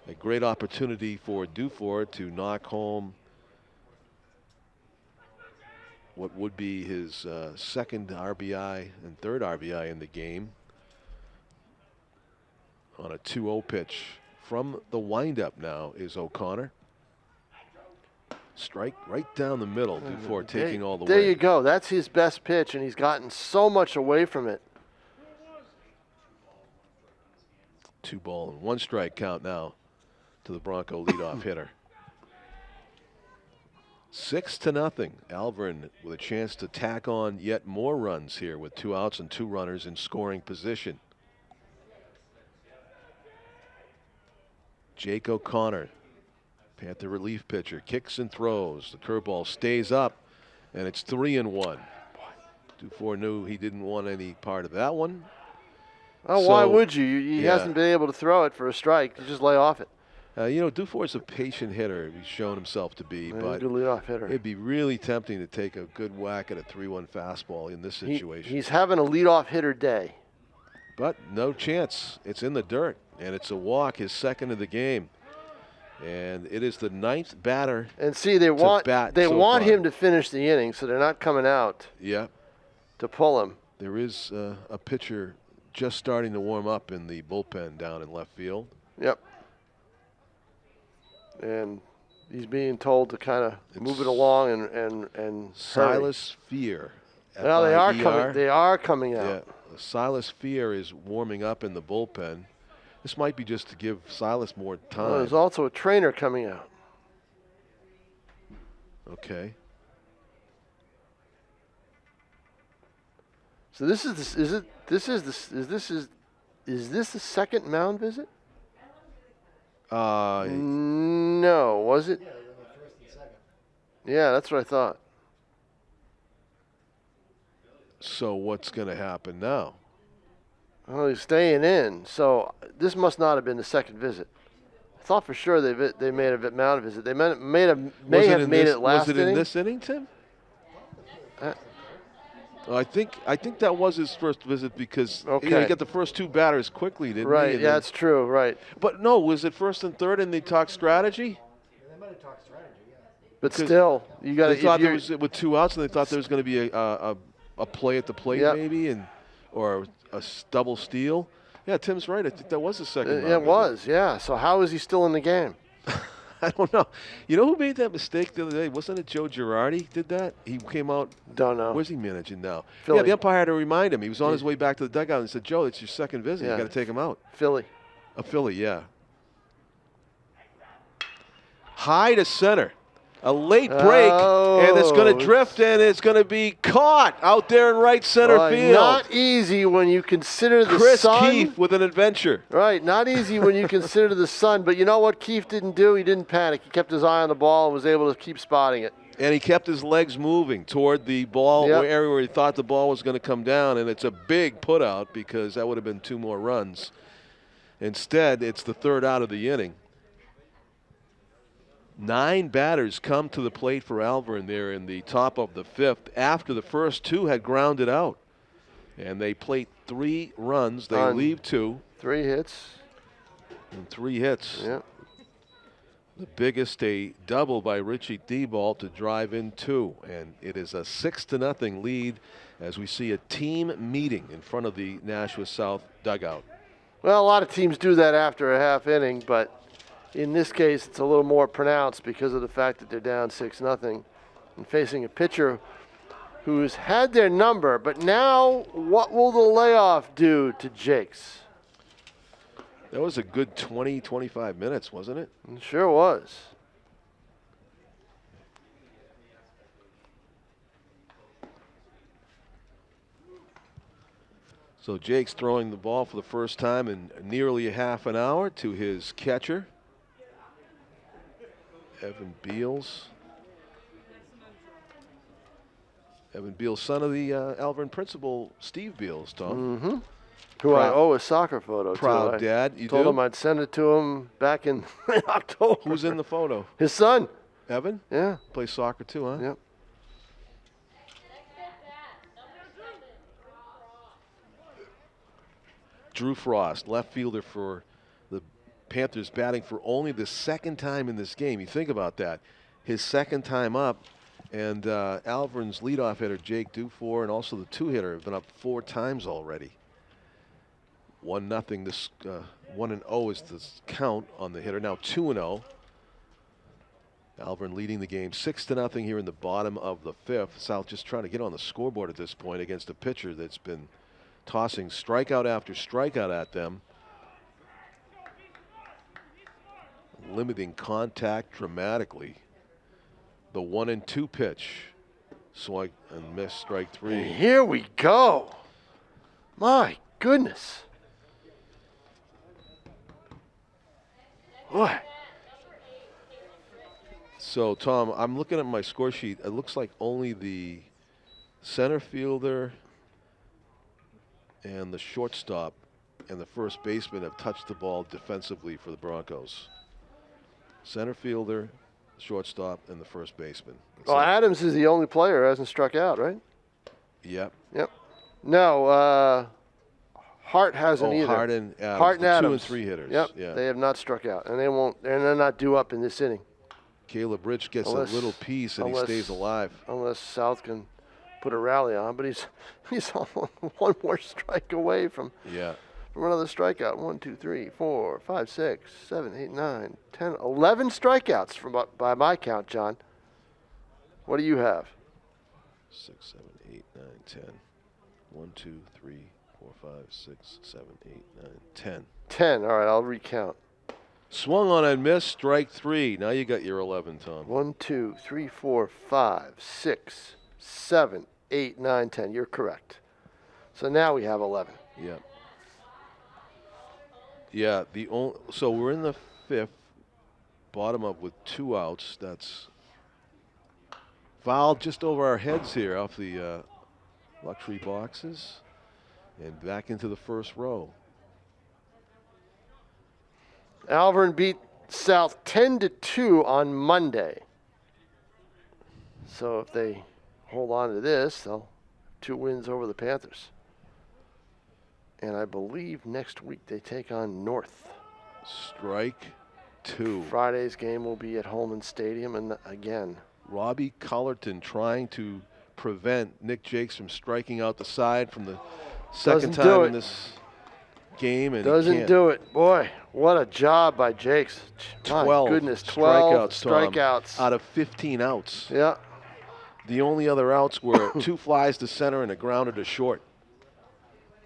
a great opportunity for Dufour to knock home what would be his second RBI and third RBI in the game on a 2-0 pitch. From the windup now is O'Connor. Strike right down the middle before taking all the way. There you go. That's his best pitch, and he's gotten so much away from it. 2 ball and 1 strike count now to the Bronco leadoff hitter. 6-0. Alvirne with a chance to tack on yet more runs here with 2 outs and 2 runners in scoring position. Jake O'Connor, Panther relief pitcher, kicks and throws. The curveball stays up, and it's 3-1. Dufour knew he didn't want any part of that one. Oh, so, why would you? He hasn't been able to throw it for a strike. You just lay off it. You know, Dufour's a patient hitter. He's shown himself to be, but good leadoff hitter. It'd be really tempting to take a good whack at a 3-1 fastball in this situation. He's having a leadoff hitter day. But no chance. It's in the dirt, and it's a walk, his second of the game. And it is the 9th batter. And see, they want him to finish the inning, so they're not coming out. Yeah. To pull him. There is a pitcher just starting to warm up in the bullpen down in left field. Yep. And he's being told to kind of move it along and Silas Fear. Well, they are coming out. Yeah. Silas Fear is warming up in the bullpen. This might be just to give Silas more time. Well, there's also a trainer coming out. Okay. So this is the second mound visit? No, was it? Yeah, the first and second. Yeah, that's what I thought. So what's going to happen now? Well, he's staying in, so this must not have been the second visit. I thought for sure they made a mound visit. They may have made it last inning. Was it in this inning, Tim? I think that was his first visit because he got the first 2 batters quickly, didn't he? Right, yeah, that's true, right. But no, was it first and third and they talked strategy? They might have talked strategy, yeah. But still, you got to. They thought there was with 2 outs, and they thought there was going to be a play at the plate maybe, or a double steal. Yeah, Tim's right. I think that was the second. It was, yeah. So how is he still in the game? I don't know. You know who made that mistake the other day? Wasn't it Joe Girardi did that? He came out. Don't know. Where's he managing now? Philly. Yeah, the umpire had to remind him. He was on his way back to the dugout and said, Joe, it's your second visit. You got to take him out. Philly. A Philly, yeah. High to center. A late break, and it's going to drift, and it's going to be caught out there in right center field. Not easy when you consider the Chris sun. Keefe with an adventure. Right, not easy when you consider the sun. But you know what Keefe didn't do? He didn't panic. He kept his eye on the ball and was able to keep spotting it. And he kept his legs moving toward the ball area where he thought the ball was going to come down, and it's a big put out because that would have been 2 more runs. Instead, it's the 3rd out of the inning. 9 batters come to the plate for Alvirne there in the top of the 5th after the first 2 had grounded out. And they plate 3 runs. They leave 2. 3 hits. And 3 hits. Yeah. The biggest, a double by Richie Thibault to drive in 2. And it is a 6-0 lead as we see a team meeting in front of the Nashua South dugout. Well, a lot of teams do that after a half inning, but in this case, it's a little more pronounced because of the fact that they're down 6-0 and facing a pitcher who's had their number. But now, what will the layoff do to Jakes? That was a good 20, 25 minutes, wasn't it? It sure was. So Jake's throwing the ball for the first time in nearly a half an hour to his catcher, Evan Beals. Evan Beals, son of the Alvirne principal, Steve Beals, Tom. Mm-hmm. Who I owe a soccer photo proud to. dad. You told do? him I'd send it to him back in October. Who's in the photo? His son. Evan? Yeah. Plays soccer too, huh? Yep. Drew Frost, left fielder for the Panthers, batting for only the 2nd time in this game. You think about that. His 2nd time up, and Alvirne's leadoff hitter, Jake Dufour, and also the 2-hitter have been up 4 times already. 1-0. This 1-0 is the count on the hitter. Now 2-0. Alvirne leading the game 6-0 here in the bottom of the 5th. South just trying to get on the scoreboard at this point against a pitcher that's been tossing strikeout after strikeout at them. Limiting contact dramatically. The 1-2 pitch. Swing and miss, strike 3. And here we go. My goodness. Boy. So, Tom, I'm looking at my score sheet. It looks like only the center fielder and the shortstop and the first baseman have touched the ball defensively for the Broncos. Center fielder, shortstop, and the first baseman. Well, Adams is the only player who hasn't struck out, right? Yep. Yep. No, Hart hasn't either. Hart and Adams. Hart and the Adams. 2 and 3 hitters. Yep. Yeah. They have not struck out, and they won't. And they're not due up in this inning. Caleb Rich gets a little piece and he stays alive. Unless South can put a rally on, but he's one more strike away from another strikeout. 1, 2, 3, 4, 5, 6, 7, 8, 9, 10, 11 strikeouts by my count, John. What do you have? 6, 7, 8, 9, 10. 1, 2, 3, 4, 5, 6, 7, 8, 9, 10. 10. All right, I'll recount. Swung on and missed, strike 3. Now you got your 11, Tom. 1, 2, 3, 4, 5, 6, 7, 8, 9, 10. You're correct. So now we have 11. Yeah. Yeah. So we're in the 5th, bottom up with 2 outs. That's fouled just over our heads here off the luxury boxes, and back into the first row. Alvirne beat South 10-2 on Monday. So if they hold on to this, they'll have 2 wins over the Panthers. And I believe next week they take on North. Strike 2. Friday's game will be at Holman Stadium, and again, Robbie Cullerton trying to prevent Nick Jakes from striking out the side from the second time in this game, and doesn't do it. Boy, what a job by Jakes. 12 My goodness, 12 strikeouts out of 15 outs. Yeah. The only other outs were 2 flies to center and a grounder to short.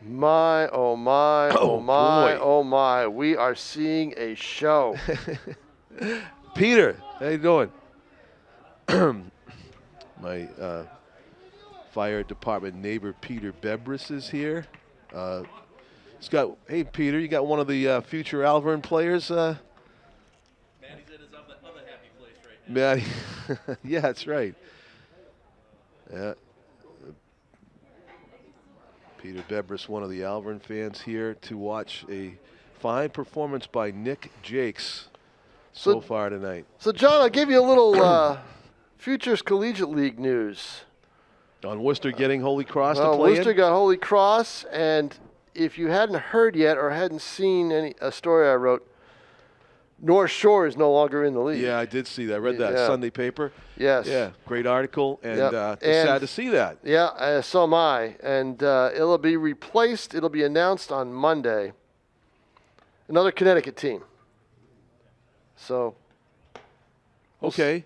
My, oh my, oh my, boy. oh my. We are seeing a show. Peter, how you doing? My fire department neighbor Peter Bebris is here. Hey Peter, you got one of the future Alvirne players. Matty's at his other happy place right now. Matty, yeah, that's right. Yeah. Peter Bebris, one of the Alvirne fans here to watch a fine performance by Nick Jakes so far tonight. So, John, I'll give you a little Futures Collegiate League news. On Worcester getting Holy Cross to Well, play Worcester in? got Holy Cross, and if you hadn't heard yet or hadn't seen a story I wrote, North Shore is no longer in the league. Yeah, I did see that. I read that Yeah. Sunday paper. Yes. Yeah, great article, and Yep. it's sad to see that. Yeah, so am I. And it'll be replaced. It'll be announced on Monday. Another Connecticut team. So. Okay.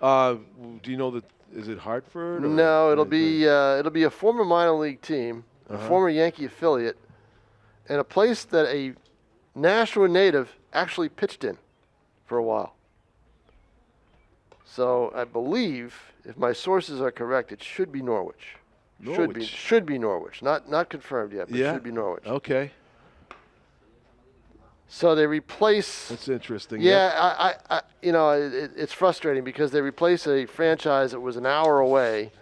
Do you know that? Is it Hartford? Or No, it'll be a former minor league team, a former Yankee affiliate, and a place that a Nashua native actually pitched in for a while. So I believe, if my sources are correct, it should be Norwich. Norwich. Should be Norwich. Not confirmed yet, but Yeah. it should be Norwich. Okay, So they replace. that's interesting. Yeah, it's frustrating because they replace a franchise that was an hour away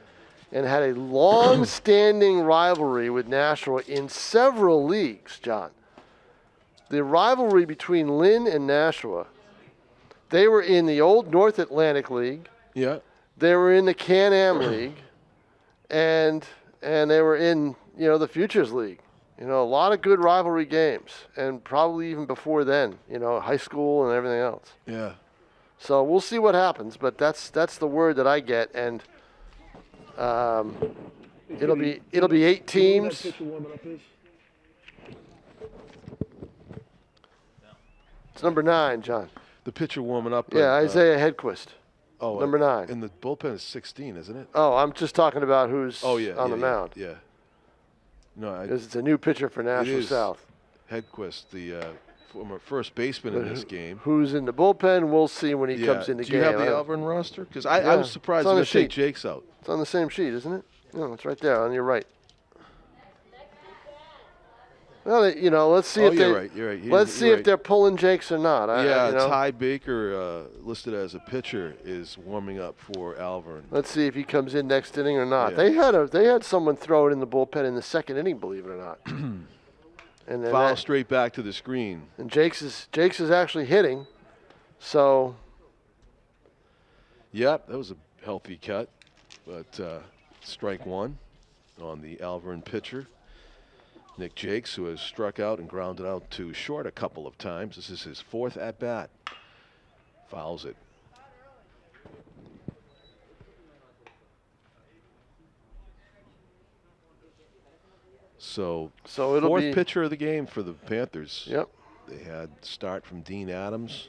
and had a long-standing rivalry with Nashua in several leagues, John. The rivalry between Lynn and Nashua, they were in the old North Atlantic League, Yeah. they were in the Can-Am League, and they were in, the Futures League. A lot of good rivalry games, and probably even before then, high school and everything else. Yeah. So we'll see what happens, but that's the word that I get, and it'll be 8 teams. It's number 9, John. The pitcher warming up. Yeah, Isaiah Hedquist, number 9. And the bullpen is 16, isn't it? Oh, I'm just talking about who's Oh yeah. on the mound. Yeah. No, Because it's a new pitcher for Nashua is. South. Hedquist, the former first baseman in this game. Who's in the bullpen? We'll see when he comes in the Do game. you have I the don't- Alvirne roster? Because I Yeah, was surprised it's they're on going the to take sheet. Jakes out. It's on the same sheet, isn't it? No, it's right there on your right. Well, let's see Oh, if you're they. right. You're right. Let's see You're if they're pulling Jakes or not. Ty Baker, listed as a pitcher, is warming up for Alvirne. Let's see if he comes in next inning or not. Yeah. They had someone throw it in the bullpen in the second inning, believe it or not. And then Foul straight back to the screen. and Jakes is actually hitting, so Yep, that was a healthy cut, but strike one on the Alvirne pitcher. Nick Jakes, who has struck out and grounded out to short a couple of times. This is his 4th at-bat. Fouls it. So it'll 4th be pitcher of the game for the Panthers. Yep. They had start from Dean Adams.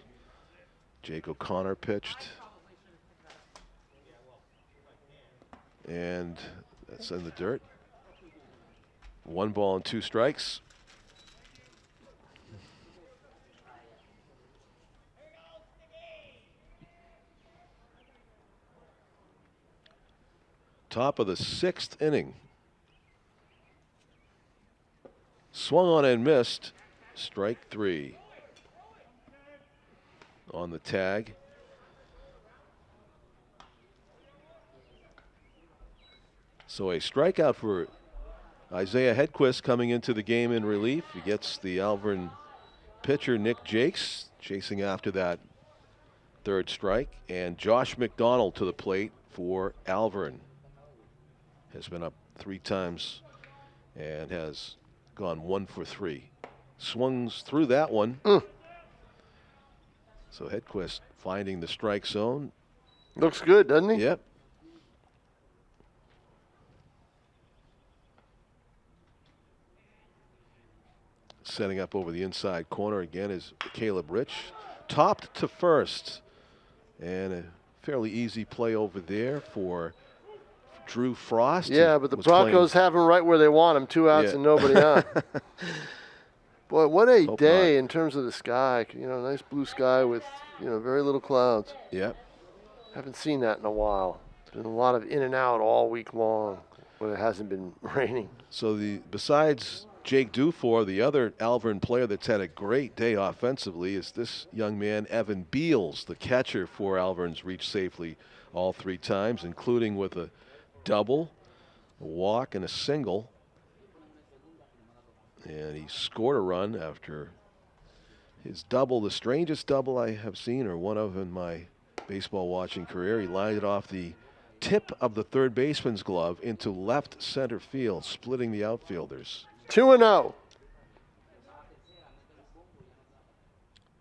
Jake O'Connor pitched. And that's in the dirt. 1 ball and 2 strikes. Top of the 6th inning. Swung on and missed. Strike 3 on the tag. So a strikeout for Isaiah Hedquist coming into the game in relief. He gets the Alvirne pitcher Nick Jakes chasing after that 3rd strike. And Josh McDonald to the plate for Alvirne. Has been up 3 times and has gone 1 for 3. Swings through that one. So Hedquist finding the strike zone. looks good, doesn't he? Yep. Setting up over the inside corner again is Caleb Rich. Topped to first. And a fairly easy play over there for Drew Frost. Yeah, but the Broncos have him right where they want him. 2 outs Yeah. and nobody on. Boy, what a Hope day not. in terms of the sky. Nice blue sky with, very little clouds. Yep. Haven't seen that in a while. There's been a lot of in and out all week long when it hasn't been raining. So besides Jake Dufour, the other Alvirne player that's had a great day offensively is this young man, Evan Beals, the catcher for Alvirne's reached safely all 3 times, including with a double, a walk, and a single. And he scored a run after his double, the strangest double I have seen or one of in my baseball watching career. He lined it off the tip of the third baseman's glove into left center field, splitting the outfielders. 2-0.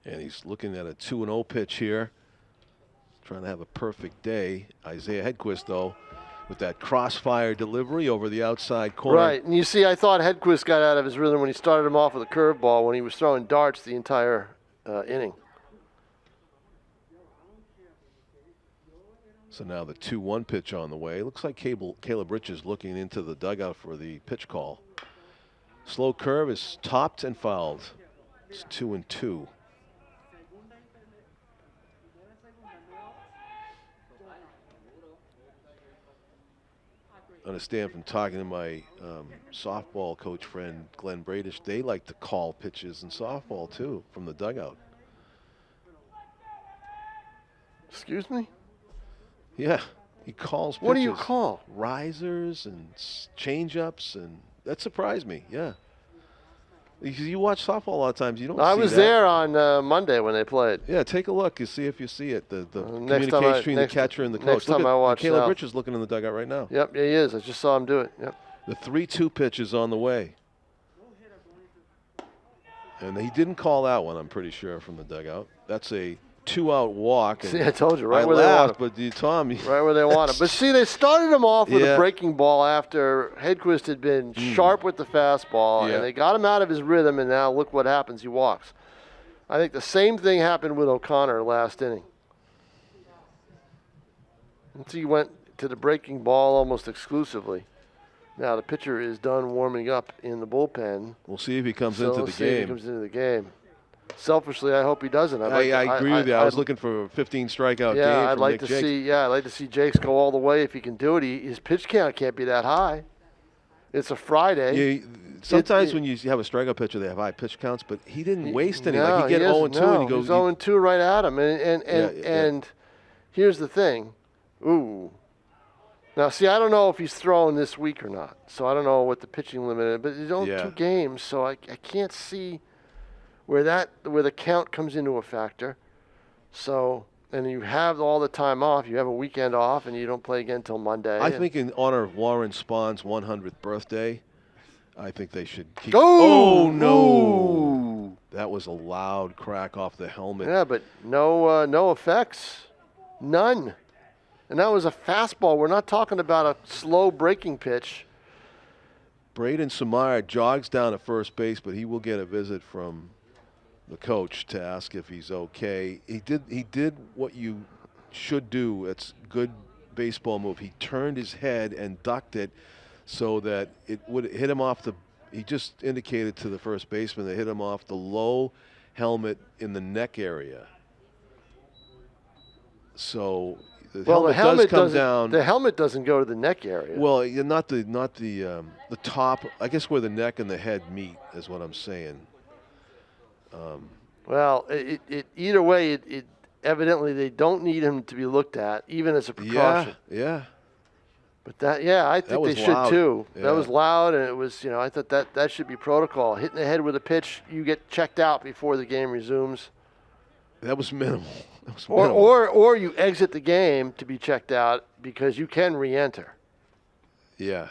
And he's looking at a 2-0 pitch here, trying to have a perfect day. Isaiah Hedquist, though, with that crossfire delivery over the outside corner. Right, and you see, I thought Hedquist got out of his rhythm when he started him off with a curveball when he was throwing darts the entire inning. So now the 2-1 pitch on the way. Looks like Caleb Rich is looking into the dugout for the pitch call. Slow curve is topped and fouled. It's 2-2. I understand from talking to my softball coach friend Glenn Bradish, they like to call pitches in softball too from the dugout. Excuse me? Yeah, he calls pitches. What do you call? Risers and change-ups, and that surprised me, yeah. Because you watch softball a lot of times, you don't see that. I was there on Monday when they played. Yeah, take a look. You see if you see it. The Next communication time between the catcher and the coach. Next time Look I at watch Caleb now. Rich is looking in the dugout right now. Yep, he is. I just saw him do it. Yep. The 3-2 pitch is on the way. And he didn't call that one, I'm pretty sure, from the dugout. That's a 2-out walk. See, I told you, right I where laughed, they want him. but Tom. Right where they want him. But see, they started him off with Yeah. a breaking ball after Hedquist had been sharp with the fastball, Yeah. and they got him out of his rhythm, and now look what happens. He walks. I think the same thing happened with O'Connor last inning. And so he went to the breaking ball almost exclusively. Now the pitcher is done warming up in the bullpen. We'll see if he comes So into we'll the see if he game. comes into the game. Selfishly, I hope he doesn't. I agree with you. I was looking for a 15 strikeout game I'd from like Nick to Jakes. see. Yeah, I'd like to see Jakes go all the way if he can do it. His pitch count can't be that high. It's a Friday. Yeah, sometimes when you have a strikeout pitcher, they have high pitch counts, but he didn't waste any. No, Like he'd get he 0-2 isn't. No, and he goes. he's 0-2 right at him. And Yeah. here's the thing. Ooh. Now, see, I don't know if he's throwing this week or not. So I don't know what the pitching limit is. But there's only 2 games, so I can't see where the count comes into a factor. So, and you have all the time off. You have a weekend off, and you don't play again until Monday. I think in honor of Warren Spahn's 100th birthday, I think they should keep. Oh, no! Ooh. That was a loud crack off the helmet. Yeah, but no effects, none. And that was a fastball. We're not talking about a slow breaking pitch. Braden Samar jogs down at first base, but he will get a visit from the coach to ask if he's okay. He did what you should do. It's good baseball move. He turned his head and ducked it so that it would hit him off the. He just indicated to the first baseman that hit him off the low helmet in the neck area. So the helmet does come down. The helmet doesn't go to the neck area. Well, not the top. I guess where the neck and the head meet is what I'm saying. Well, either way, it evidently they don't need him to be looked at, even as a precaution. Yeah. But I think was they should loud. too. Yeah. That was loud, and it was, I thought that should be protocol. Hitting the head with a pitch, you get checked out before the game resumes. That was minimal. Minimal. Or you exit the game to be checked out because you can re-enter. Yeah,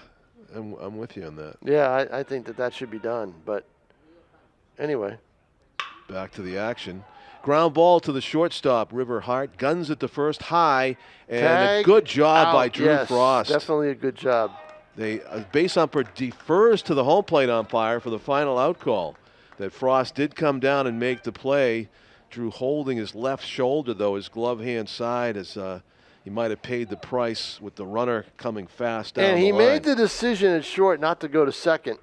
I'm with you on that. Yeah, I think that should be done. But anyway. Back to the action. Ground ball to the shortstop, River Hart. Guns at the first, high, and Tag a good job by out. Drew Yes, Frost. Definitely a good job. Base umper defers to the home plate umpire for the final out call. That Frost did come down and make the play. Drew holding his left shoulder, though, his glove hand side, as he might have paid the price with the runner coming fast down And he the line. made the decision at short not to go to second.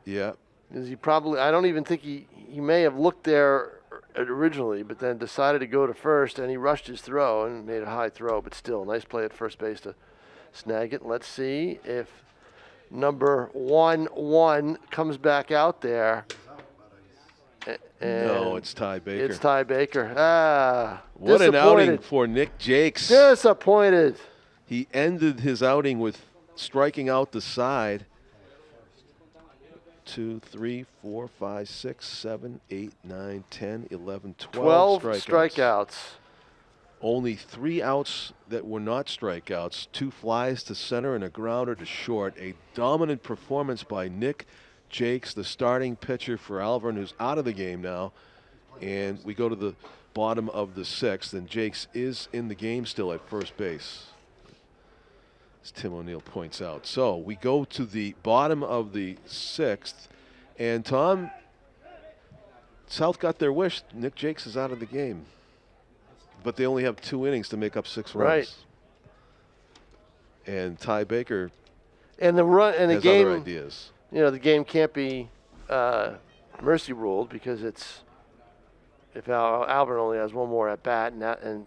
Yeah. Because I don't even think he may have looked there originally, but then decided to go to first, and he rushed his throw and made a high throw, but still, nice play at first base to snag it. Let's see if number 1-1 comes back out there. And No, it's Ty Baker. It's Ty Baker. Ah, What an outing disappointed. for Nick Jakes. Disappointed. He ended his outing with striking out the side. 2, 3, 4, 5, 6, 7, 8, 9, 10, 11, 12 strikeouts. Only 3 outs that were not strikeouts. 2 flies to center and a grounder to short. A dominant performance by Nick Jakes, the starting pitcher for Alvirne, who's out of the game now. And we go to the bottom of the 6th, and Jakes is in the game still at first base, as Tim O'Neill points out. So we go to the bottom of the 6th, and Tom, South got their wish. Nick Jakes is out of the game, but they only have 2 innings to make up 6 runs. Right. And Ty Baker And the run and the has game. other ideas. You know, the game can't be mercy ruled because it's if Alvirne only has 1 more at bat, and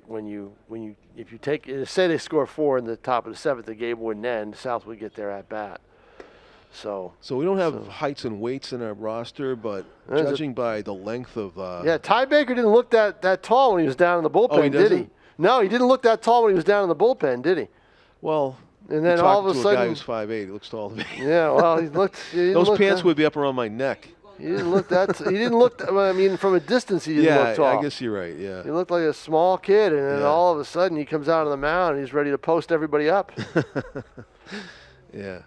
if you take say they score 4 in the top of the 7th, the game wouldn't end. South would get their at bat. So we don't have heights and weights in our roster, but judging by the length of Ty Baker didn't look that tall when he was down in the bullpen, did he? No, he didn't look that tall when he was down in the bullpen, did he? Well, and then all of a to sudden, a guy who's 5'8", he looks tall to me. Yeah, well, he looked. Those pants would be up around my neck. He didn't look that. He didn't look. I mean, from a distance, he didn't look tall. I guess you're right. Yeah. He looked like a small kid, and then all of a sudden, he comes out on the mound and he's ready to post everybody up. Yeah.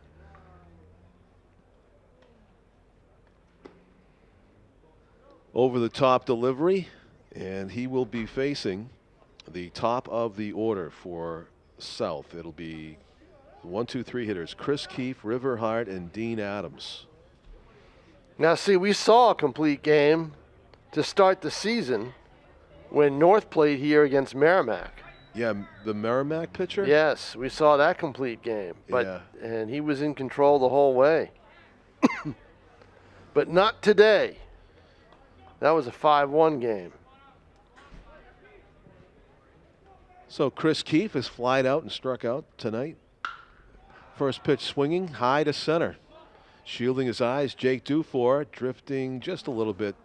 Over the top delivery, and he will be facing the top of the order for South. It'll be 1, 2, 3 hitters: Chris Keefe, River Hart, and Dean Adams. Now, see, we saw a complete game to start the season when North played here against Merrimack. Yeah, the Merrimack pitcher? Yes, we saw that complete game. And he was in control the whole way. But not today. That was a 5-1 game. So Chris Keefe has flied out and struck out tonight. First pitch swinging high to center. Shielding his eyes, Jake Dufour drifting just a little bit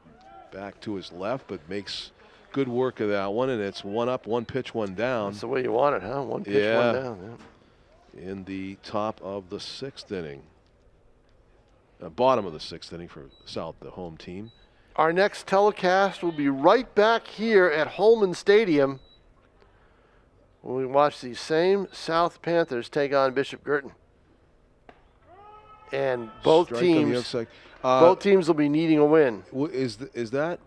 back to his left, but makes good work of that one, and it's 1 up, 1 pitch, 1 down. That's the way you want it, huh? 1 pitch, 1 down. Yeah. In the top of the 6th inning. Bottom of the 6th inning for South, the home team. Our next telecast will be right back here at Holman Stadium when we watch these same South Panthers take on Bishop Girton. And both teams will be needing a win. Is that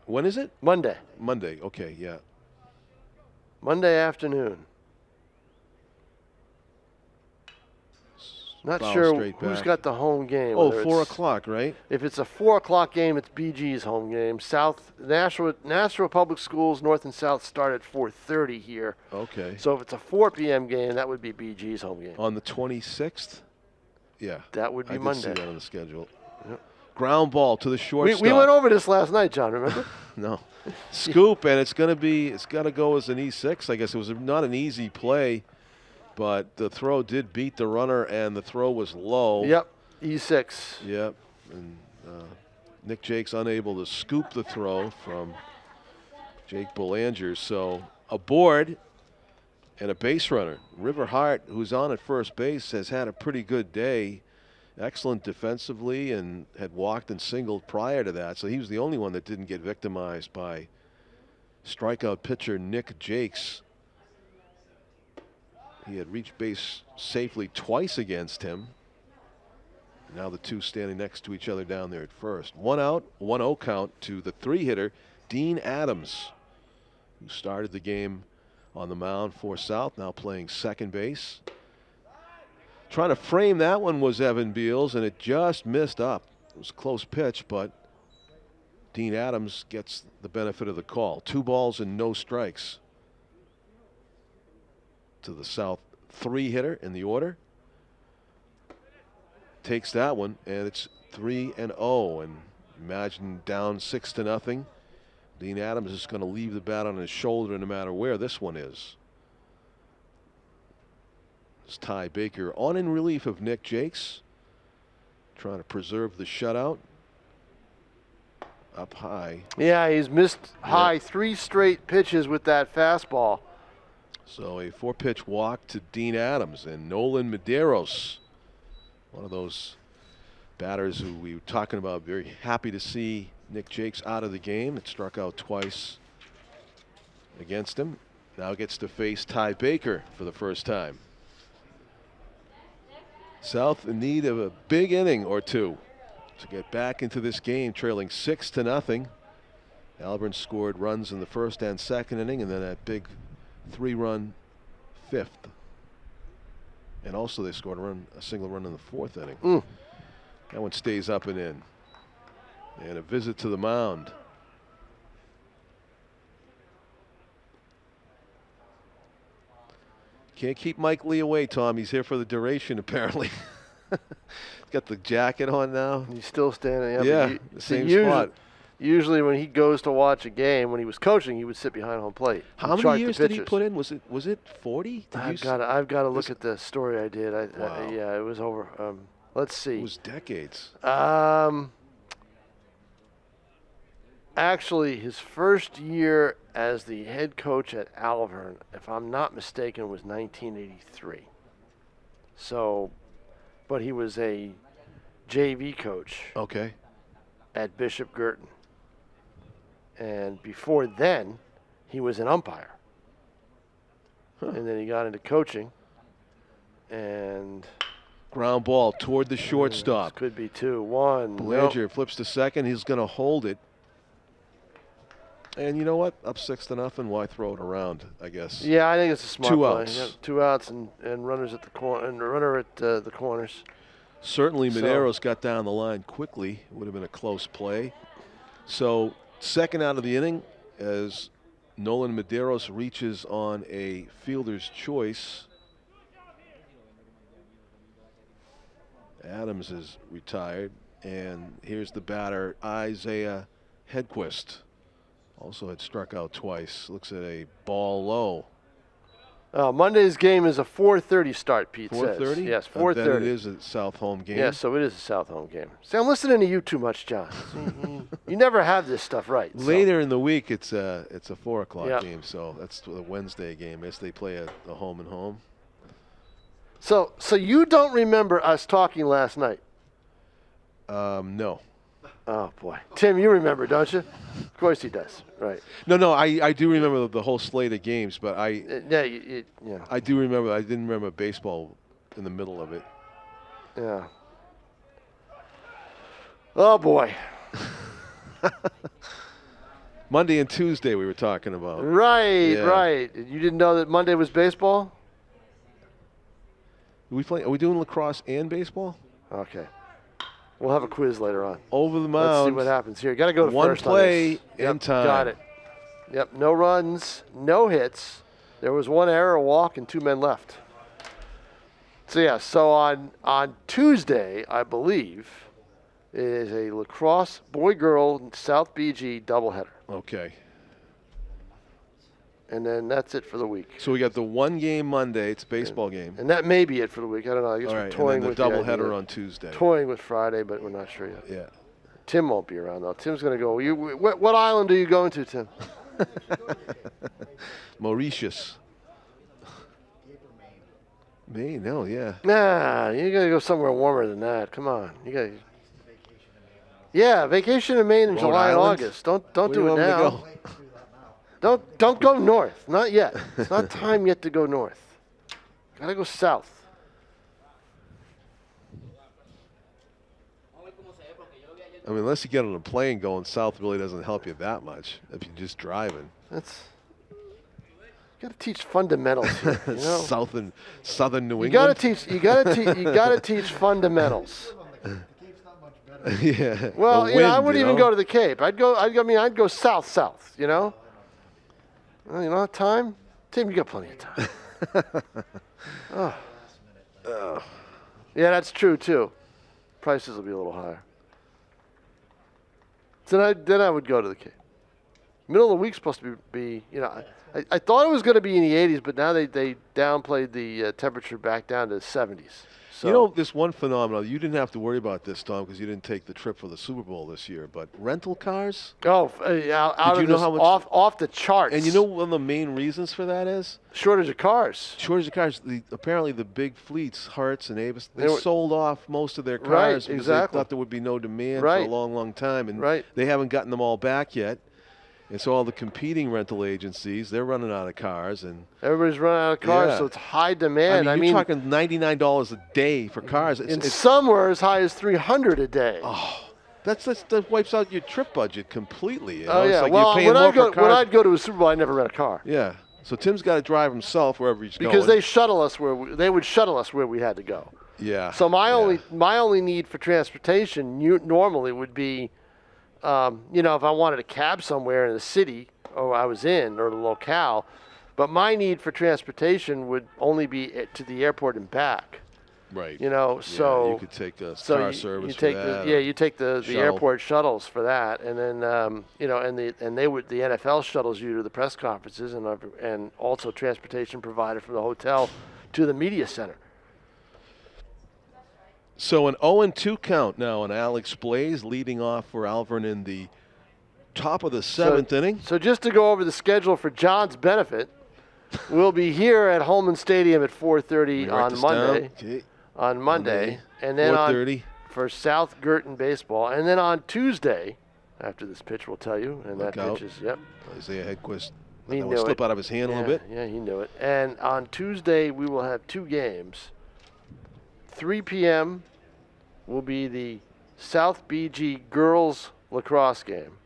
when is it? Monday. Monday. Okay, yeah. Monday afternoon. Not sure who's got the home game. Oh, 4 o'clock, right? If it's a 4 o'clock game, it's BG's home game. Nashua Public Schools, North and South start at 4:30 here. Okay. So if it's a 4 p.m. game, that would be BG's home game. On the 26th? Yeah. That would be Monday. I did see that on the schedule. Yep. Ground ball to the shortstop. We went over this last night, John, remember? No. Scoop, and it's got to go as an E6. I guess it was not an easy play, but the throw did beat the runner, and the throw was low. Yep, E6. Yep, and Nick Jakes unable to scoop the throw from Jake Belanger. So a board and a base runner. River Hart, who's on at first base, has had a pretty good day. Excellent defensively and had walked and singled prior to that. So he was the only one that didn't get victimized by strikeout pitcher Nick Jakes. He had reached base safely twice against him. Now the two standing next to each other down there at first. 1 out, 1-0 count to the 3-hitter, Dean Adams, who started the game on the mound for South, now playing second base. Trying to frame that one was Evan Beals, and it just missed up. It was a close pitch, but Dean Adams gets the benefit of the call. 2 balls and no strikes to the South 3-hitter in the order. Takes that one, and it's 3-0. And imagine down 6-0. Dean Adams is going to leave the bat on his shoulder no matter where this one is. It's Ty Baker on in relief of Nick Jakes. Trying to preserve the shutout. Up high. Yeah, he's missed high 3 straight pitches with that fastball. So a 4-pitch walk to Dean Adams, and Nolan Medeiros, one of those batters who we were talking about, very happy to see Nick Jakes out of the game. It struck out twice against him. Now gets to face Ty Baker for the first time. South in need of a big inning or two to get back into this game, trailing 6-0. Alvirne scored runs in the first and second inning, and then that big 3-run fifth. And also they scored a single run in the fourth inning. That one stays up and in. And a visit to the mound. Can't keep Mike Lee away, Tom. He's here for the duration, apparently. He's got the jacket on now. He's still standing up. Yeah, the same spot. Usually when he goes to watch a game, when he was coaching, he would sit behind home plate. How many years did he put in? Was it 40? I've got to look at the story I did. Wow. Yeah, it was over. Let's see. It was decades. Actually, his first year as the head coach at Alvirne, if I'm not mistaken, was 1983. So, but he was a JV coach Okay. at Bishop Girton. And before then, he was an umpire. And then he got into coaching. And Ground ball toward the shortstop. could be 2-1. Belanger flips to second. He's going to hold it. And you know what? Up 6-0. Why throw it around? I guess. Yeah, I think it's a smart 2 play. outs. Yeah, 2 outs and runners at the corner and a runner at the corners. Certainly, So- Medeiros got down the line quickly. It would have been a close play. So, second out of the inning as Nolan Medeiros reaches on a fielder's choice. Adams is retired, and here's the batter, Isaiah Hedquist. Also had struck out twice. Looks at a ball low. Monday's game is a 4:30 start, Pete 4:30? says. Yes, Then 4:30. it is a South home game. Yeah, so it is a South home game. See, I'm listening to you too much, John. You never have this stuff right. so. Later in the week, it's a 4 o'clock Yep. game, so that's the Wednesday game. Yes, they play a home and home. So you don't remember us talking last night? No. Oh, boy. Tim, you remember, don't you? Of course he does. Right. No, I do remember the whole slate of games, but Yeah, yeah. I do remember. I didn't remember baseball in the middle of it. Yeah. Oh, boy. Monday and Tuesday we were talking about. Right, Yeah. right. You didn't know that Monday was baseball? Are we doing lacrosse and baseball? Okay. We'll have a quiz later on. Over the Let's see mound. what happens here. Got to go to One first play on this. Yep, in time. Got it. Yep, no runs, no hits. There was 1 error, a walk, and 2 men left. So, yeah, so on Tuesday, I believe, is a lacrosse boy-girl South BG doubleheader. Okay. And then that's it for the week. So we got the 1 game Monday. It's a baseball game. And that may be it for the week. I don't know. I guess All we're right, toying and then with the the idea. doubleheader on Tuesday. Toying with Friday, but we're not sure yet. Yeah. Tim won't be around, though. Tim's going to go. What island are you going to, Tim? Mauritius. Maine, no, yeah. Nah, you got to go somewhere warmer than that. Come on. You got. Yeah, vacation in Maine in Rhode July and Island? August. Don't Where do do you it want me to now. go? Don't go north. Not yet. It's not time yet to go north. Got to go south. I mean, unless you get on a plane going south, really doesn't help you that much if you're just driving. That's. You got to teach fundamentals here. You know. Southern New You England. got to teach. You got to teach fundamentals. The Cape's not much better. Yeah. Well, The you know, I wind, wouldn't you even know? go to the Cape. I'd go south. You know. Well, you don't have time, Tim. You got plenty of time. Oh. Yeah, that's true too. Prices will be a little higher. Then I would go to the Cape. Middle of the week's supposed to be I thought it was going to be in the 80s, but now they downplayed the temperature back down to 70s. So, You know, this one phenomenon, you didn't have to worry about this, Tom, because you didn't take the trip for the Super Bowl this year, but rental cars? out Did of you know this, how much- off the charts. And you know one of the main reasons for that is? shortage of cars. Shortage of cars. Apparently the big fleets, Hertz and Avis, they They were- sold off most of their Right, cars because exactly. they thought there would be no demand Right. for a long, long time. And Right. they haven't gotten them all back yet. And so all the competing rental agencies, they're running out of cars. And Everybody's running out of cars, Yeah. so it's high demand. I mean, you're talking $99 a day for cars. and some were as high as $300 a day. That wipes out your trip budget completely. You know? Oh, It's yeah. like Well, you're paying when more for when cars. I'd go to a Super Bowl, I never rent a car Yeah. So Tim's got to drive himself wherever he's going. because they shuttle us they would shuttle us where we had to go. Yeah. So my yeah. my only need for transportation normally would be, if I wanted a cab somewhere in the city or I was in or the locale, but my need for transportation would only be to the airport and back. Right. So you could take a so car you, service you for take that. you take the shuttle. airport shuttles for that, and then the NFL shuttles you to the press conferences and also transportation provided from the hotel to the media center. So an 0-2 count now on Alex Blaze, leading off for Alvirne in the top of the seventh inning. So just to go over the schedule for John's benefit, we'll be here at Holman Stadium at 4:30 Write on this Monday. down. Okay. On Monday, and then 4:30. for South Girton baseball, and then on Tuesday, after this pitch, we'll tell you, and Look that out. pitch is yep. Isaiah Hedquist. He That knew would slip it. out of his hand a little bit. Yeah, he knew it. And on Tuesday, we will have two games. 3 p.m. will be the South BG girls lacrosse game.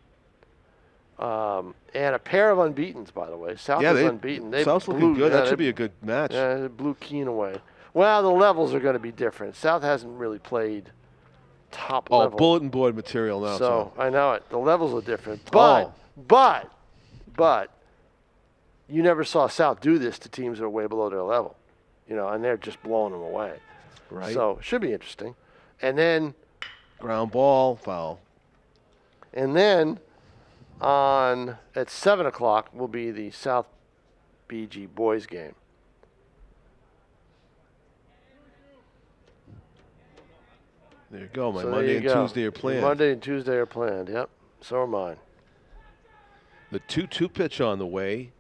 And a pair of unbeatens, by the way. South is unbeaten. They South's blew, looking good. yeah, That they- should be a good match. Yeah, they blew Keene away. Well, the levels are going to be different. South hasn't really played top level. Bulletin board material now. So I know it. The levels are different. Oh. But you never saw South do this to teams that are way below their level. And they're just blowing them away. Right. So it should be interesting. And then Ground ball, foul. at 7 o'clock will be the South BG boys game. There you go. My So there Monday you and go. Tuesday are planned. Monday and Tuesday are planned. Yep. So are mine. The 2-2 pitch on the way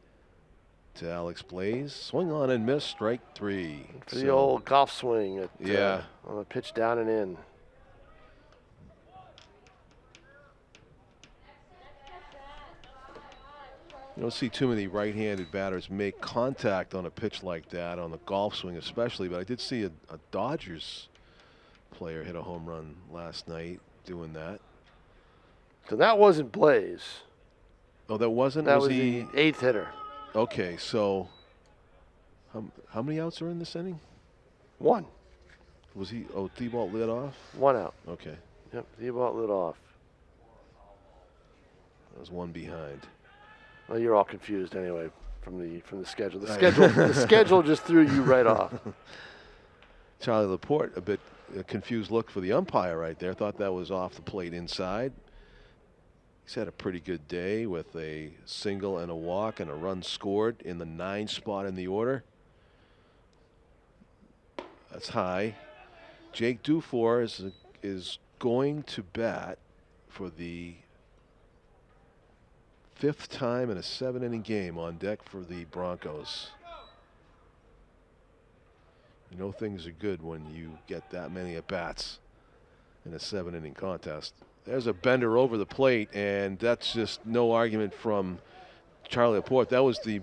to Alex Blaze. Swing on and miss, strike three. For the old golf swing Yeah. on the pitch down and in. You don't see too many right-handed batters make contact on a pitch like that, on the golf swing especially, but I did see a Dodgers player hit a home run last night doing that. So that wasn't Blaze. Oh, that wasn't? That was he? the eighth hitter. Okay, so how many outs are in this inning? One. Was he? Oh, Thibault lit off? One out. Okay, Yep. Thibault lit off. that was one behind. Well, you're all confused anyway from the schedule. The schedule just threw you right off. Charlie Laporte, a confused look for the umpire right there. Thought that was off the plate inside. He's had a pretty good day with a single and a walk and a run scored in the 9 spot in the order. That's high. Jake Dufour is going to bat for the 5th time in a 7-inning game on deck for the Broncos. You know things are good when you get that many at-bats in a 7-inning contest. There's a bender over the plate, and that's just no argument from Charlie Laporte. That was the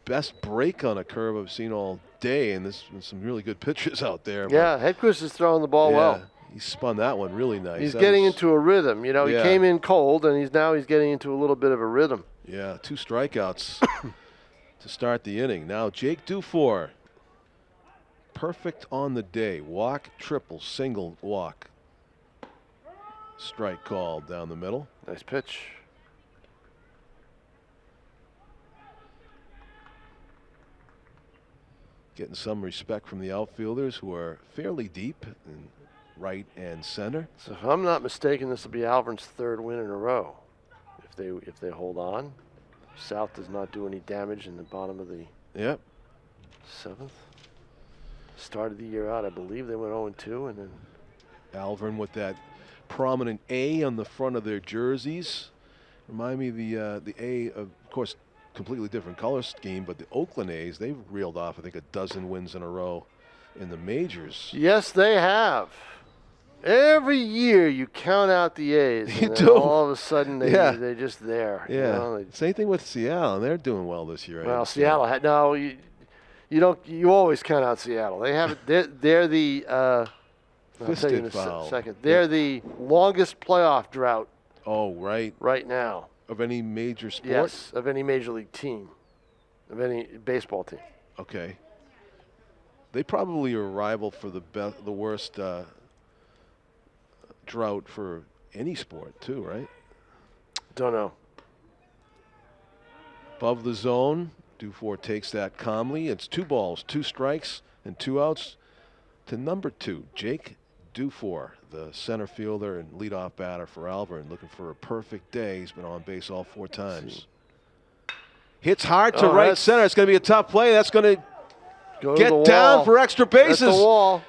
best break on a curve I've seen all day, and there's been some really good pitchers out there. Yeah, Hedquist is throwing the ball well. He spun that one really nice. He's That getting was- into a rhythm. He Yeah. came in cold, and he's getting into a little bit of a rhythm. Yeah, 2 strikeouts to start the inning. Now Jake Dufour, perfect on the day. Walk, triple, single, walk. Strike called down the middle. Nice pitch. Getting some respect from the outfielders who are fairly deep in right and center. So if I'm not mistaken, this will be Alvirne's 3rd win in a row. if they hold on. South does not do any damage in the bottom of the Yep. 7th. Started the year out, I believe they went 0-2, and then Alvirne with that prominent A on the front of their jerseys. Remind me of the A, of course, completely different color scheme, but the Oakland A's, they've reeled off, I think, a dozen wins in a row in the majors. yes, they have. Every year you count out the A's, You and then do. all of a sudden they're just there. Yeah. You know? Same thing with Seattle, and they're doing well this year. I Well, understand. Seattle had no. You always count out Seattle. They have they're the. I'll tell you in a Fisted foul. second. They're the longest playoff drought Oh, right. right now. Of any major sport? Yes, of any major league team, of any baseball team. Okay. They probably are a rival for the worst drought for any sport, too, right? Don't know. Above the zone, Dufour takes that calmly. It's 2 balls, 2 strikes, and 2 outs to number 2, Jake Dufour, the center fielder and leadoff batter for Alvirne, looking for a perfect day. He's been on base all 4 times. Hits hard to right center. It's going to be a tough play. That's going to Go to the get down wall. for extra bases. At the wall.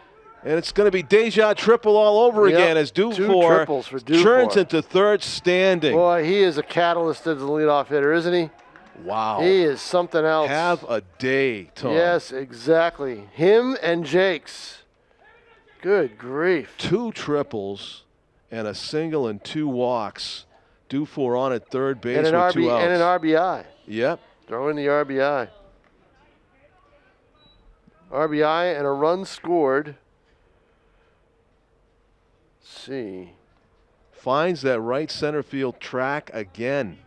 And it's going to be Deja triple all over Yep, again as 2 Dufour triples for Dufour. turns into third standing. Boy, he is a catalyst as a leadoff hitter, isn't he? Wow. He is something else. Have a day, Tom. Yes, exactly. Him and Jake's. Good grief. 2 triples and a single and 2 walks. Dufour on at third base And an, with 2 outs. and an RBI. Yep. Throw in the RBI. RBI and a run scored. Let's see. Finds that right center field track again.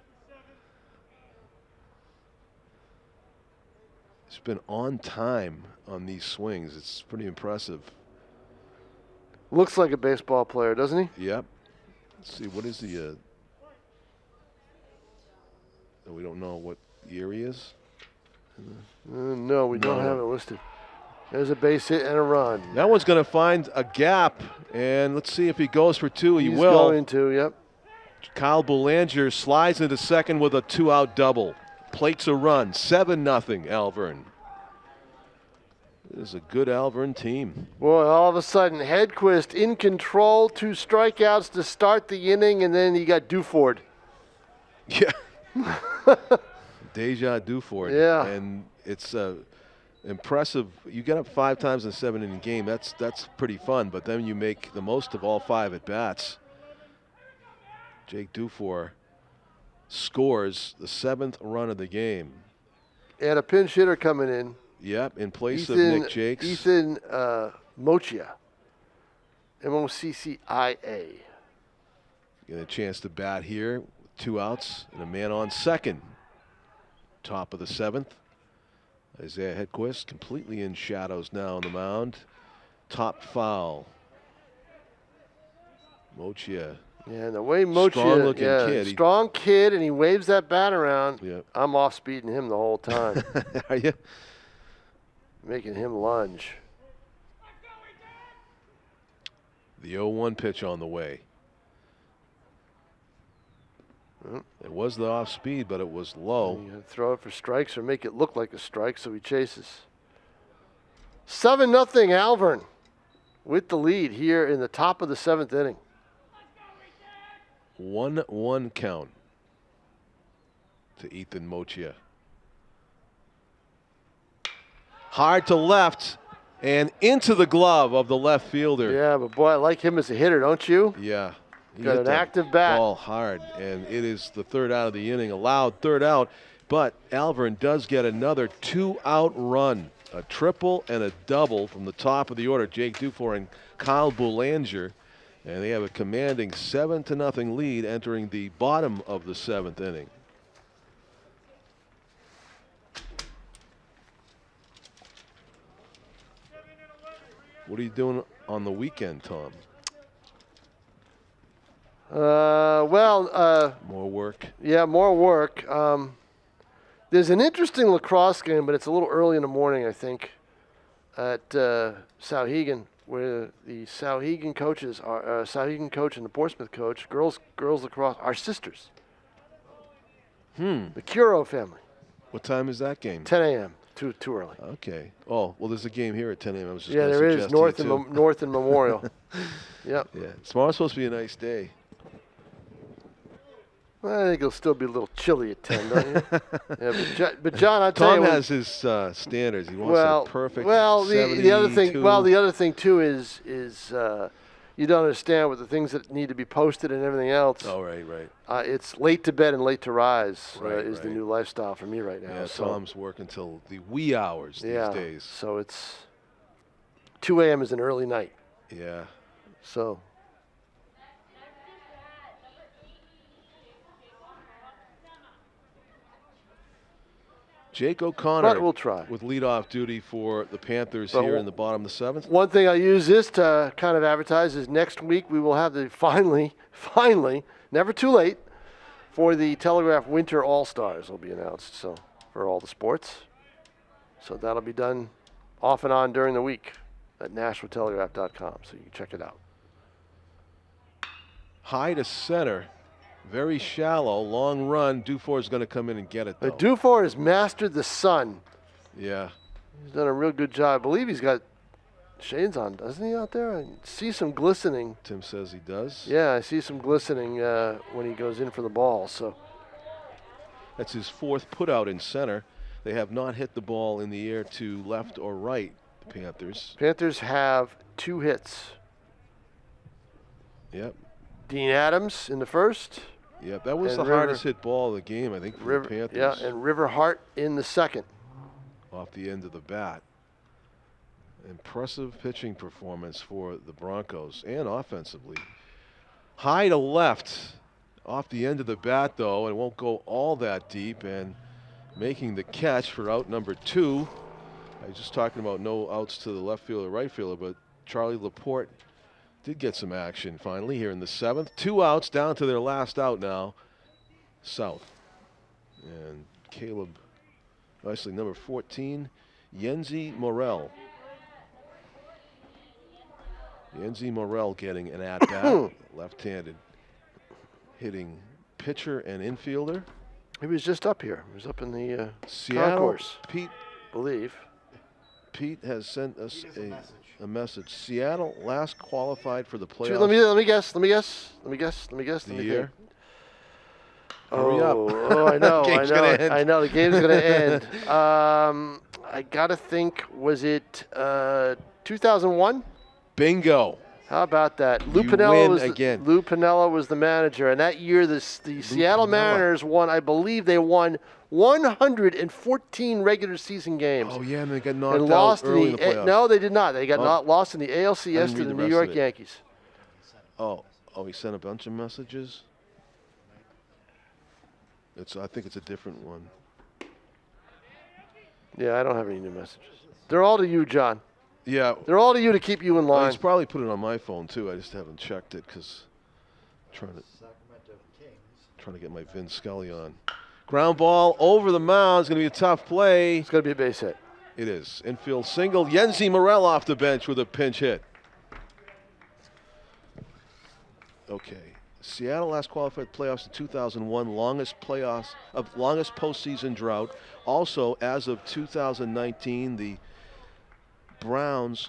He's been on time on these swings. It's pretty impressive. Looks like a baseball player, doesn't he? Yep. Let's see, what is the... we don't know what year he is. No, we don't No. have it listed. There's a base hit and a run. That one's going to find a gap, and let's see if he goes for 2. He He's will. going to, yep. Kyle Belanger slides into second with a 2-out double. Plates a run, 7-0 Alvirne. This is a good Alvirne team. Boy, all of a sudden, Hedquist in control, 2 strikeouts to start the inning, and then you got Duford. Yeah. Deja Dufour. Yeah. And it's impressive. You get up 5 times in a 7-inning game. That's pretty fun, but then you make the most of all 5 at bats. Jake Dufour scores the 7th run of the game. And a pinch hitter coming in. Yep, in place of Nick Jakes. Ethan Mochia. M-O-C-C-I-A. Get a chance to bat here with 2 outs and a man on second. Top of the 7th. Isaiah Hedquist completely in shadows now on the mound. Top foul. Mochia. Yeah, the way Mochia, Strong-looking kid. strong kid, and he waves that bat around. Yep. I'm off speeding him the whole time, Are you? making him lunge. The 0-1 pitch on the way. It was the off speed, but it was low. You gotta throw it for strikes or make it look like a strike, so he chases. 7-0 Alvirne with the lead here in the top of the 7th inning. 1-1 count to Ethan Mochia. Hard to left and into the glove of the left fielder. Yeah, but boy, I like him as a hitter, don't you? Yeah. He Got hit an that active bat. ball hard, and it is the 3rd out of the inning, allowed 3rd out, but Alvirne does get another 2-out run, a triple and a double from the top of the order, Jake Dufour and Kyle Belanger, and they have a commanding 7-0 lead entering the bottom of the 7th inning. What are you doing on the weekend, Tom? More work? Yeah, more work. There's an interesting lacrosse game, but it's a little early in the morning, I think, at Sauhegan, where the Sauhegan coaches are Sauhegan coach and the Portsmouth coach, girls lacrosse, are sisters. The Curo family. What time is that game? 10 a.m. Too early. Okay. Oh, well, there's a game here at 10 a.m. I was just Yeah, gonna there is. suggest North to and, you, too. North and Memorial. Yep. Yeah. Tomorrow's supposed to be a nice day. Well, I think it'll still be a little chilly at 10, don't you? Yeah, but John, I'll tell Tom you. has his standards. He wants a perfect the other thing. 72. Well, the other thing too is you don't understand with the things that need to be posted and everything else. Oh, right. It's late to bed and late to rise Right, is the right. new lifestyle for me right now. Yeah, so, Tom's working till the wee hours these days. So it's 2 a.m. is an early night. Yeah. So. Jake O'Connor But we'll try. with leadoff duty for the Panthers But here in the bottom of the 7th. One thing I use this to kind of advertise is next week we will have the finally, never too late, for the Telegraph Winter All-Stars will be announced. So for all the sports. So that'll be done off and on during the week at NashuaTelegraph.com. So you can check it out. High to center. Very shallow, long run. Dufour is going to come in and get it, though. Dufour has mastered the sun. Yeah. He's done a real good job. I believe he's got shades on, doesn't he, out there? I see some glistening. Tim says he does. Yeah, I see some glistening when he goes in for the ball. So That's his 4th putout in center. They have not hit the ball in the air to left or right, the Panthers. Panthers have 2 hits. Yep. Dean Adams in the first. Yep, that was And the River- hardest hit ball of the game, I think, for the Panthers. Yeah, and River Hart in the second. Off the end of the bat. Impressive pitching performance for the Broncos and offensively. High to left off the end of the bat, though, and won't go all that deep, and making the catch for out number 2. I was just talking about no outs to the left fielder, right fielder, but Charlie Laporte did get some action finally here in the 7th. 2 outs down to their last out now. South. And Caleb, actually number 14, Yenzi Morel. Yenzi Morel getting an at-bat, left-handed hitting pitcher and infielder. He was just up here. He was up in the Seattle, concourse, Pete believe. has sent us He does a message. Seattle last qualified for the playoffs. Let me guess. The year. Oh, Hurry up. oh, I know, Game's gonna end. I know. The game's gonna end. I gotta think. Was it 2001? Bingo. How about that? Lou You Piniella win was again. Lou Piniella was the manager, and that year the Seattle Piniella. Mariners won. I believe they won 114 regular season games. Oh yeah, and they got knocked and out lost early in in the playoffs. no, they did not. They got Oh. lost in the I ALCS didn't to read the the New rest York of it. Yankees. Oh, he sent a bunch of messages. I think it's a different one. Yeah, I don't have any new messages. They're all to you, John. Yeah. They're all to you to keep you in Well, line. he's probably put it on my phone too. I just haven't checked it because trying to get my Vin Scully on. Ground ball over the mound. It's going to be a tough play. It's going to be a base hit. It is. Infield single. Yenzi Morel off the bench with a pinch hit. Okay. Seattle last qualified playoffs in 2001, longest postseason drought. Also, as of 2019, the Browns.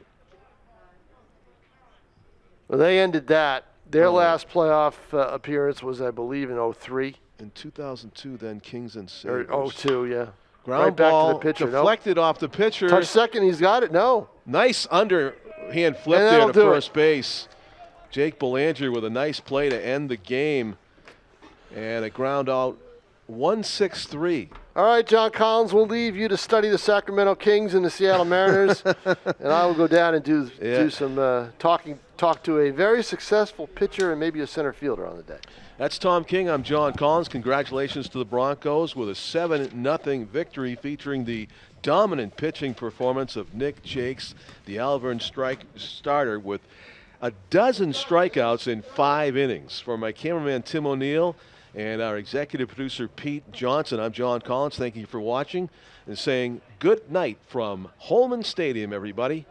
Well, they ended that. Their Oh. last playoff appearance was, I believe, in 03 In 2002, then Kings and or Sabres. 02, yeah. Ground Right back to ball the pitcher. Nope. deflected off the pitcher. Touch second, he's got it. No. Nice underhand flip And there that'll to do it. first base. Jake Belanger with a nice play to end the game. And a ground out 1-6-3. All right, John Collins, we'll leave you to study the Sacramento Kings and the Seattle Mariners, and I will go down and do some talk to a very successful pitcher and maybe a center fielder on the day. That's Tom King. I'm John Collins. Congratulations to the Broncos with a 7-0 victory featuring the dominant pitching performance of Nick Jakes, the Alvirne starter, with a dozen strikeouts in 5 innings. For my cameraman Tim O'Neill and our executive producer Pete Johnson, I'm John Collins. Thank you for watching and saying good night from Holman Stadium, everybody.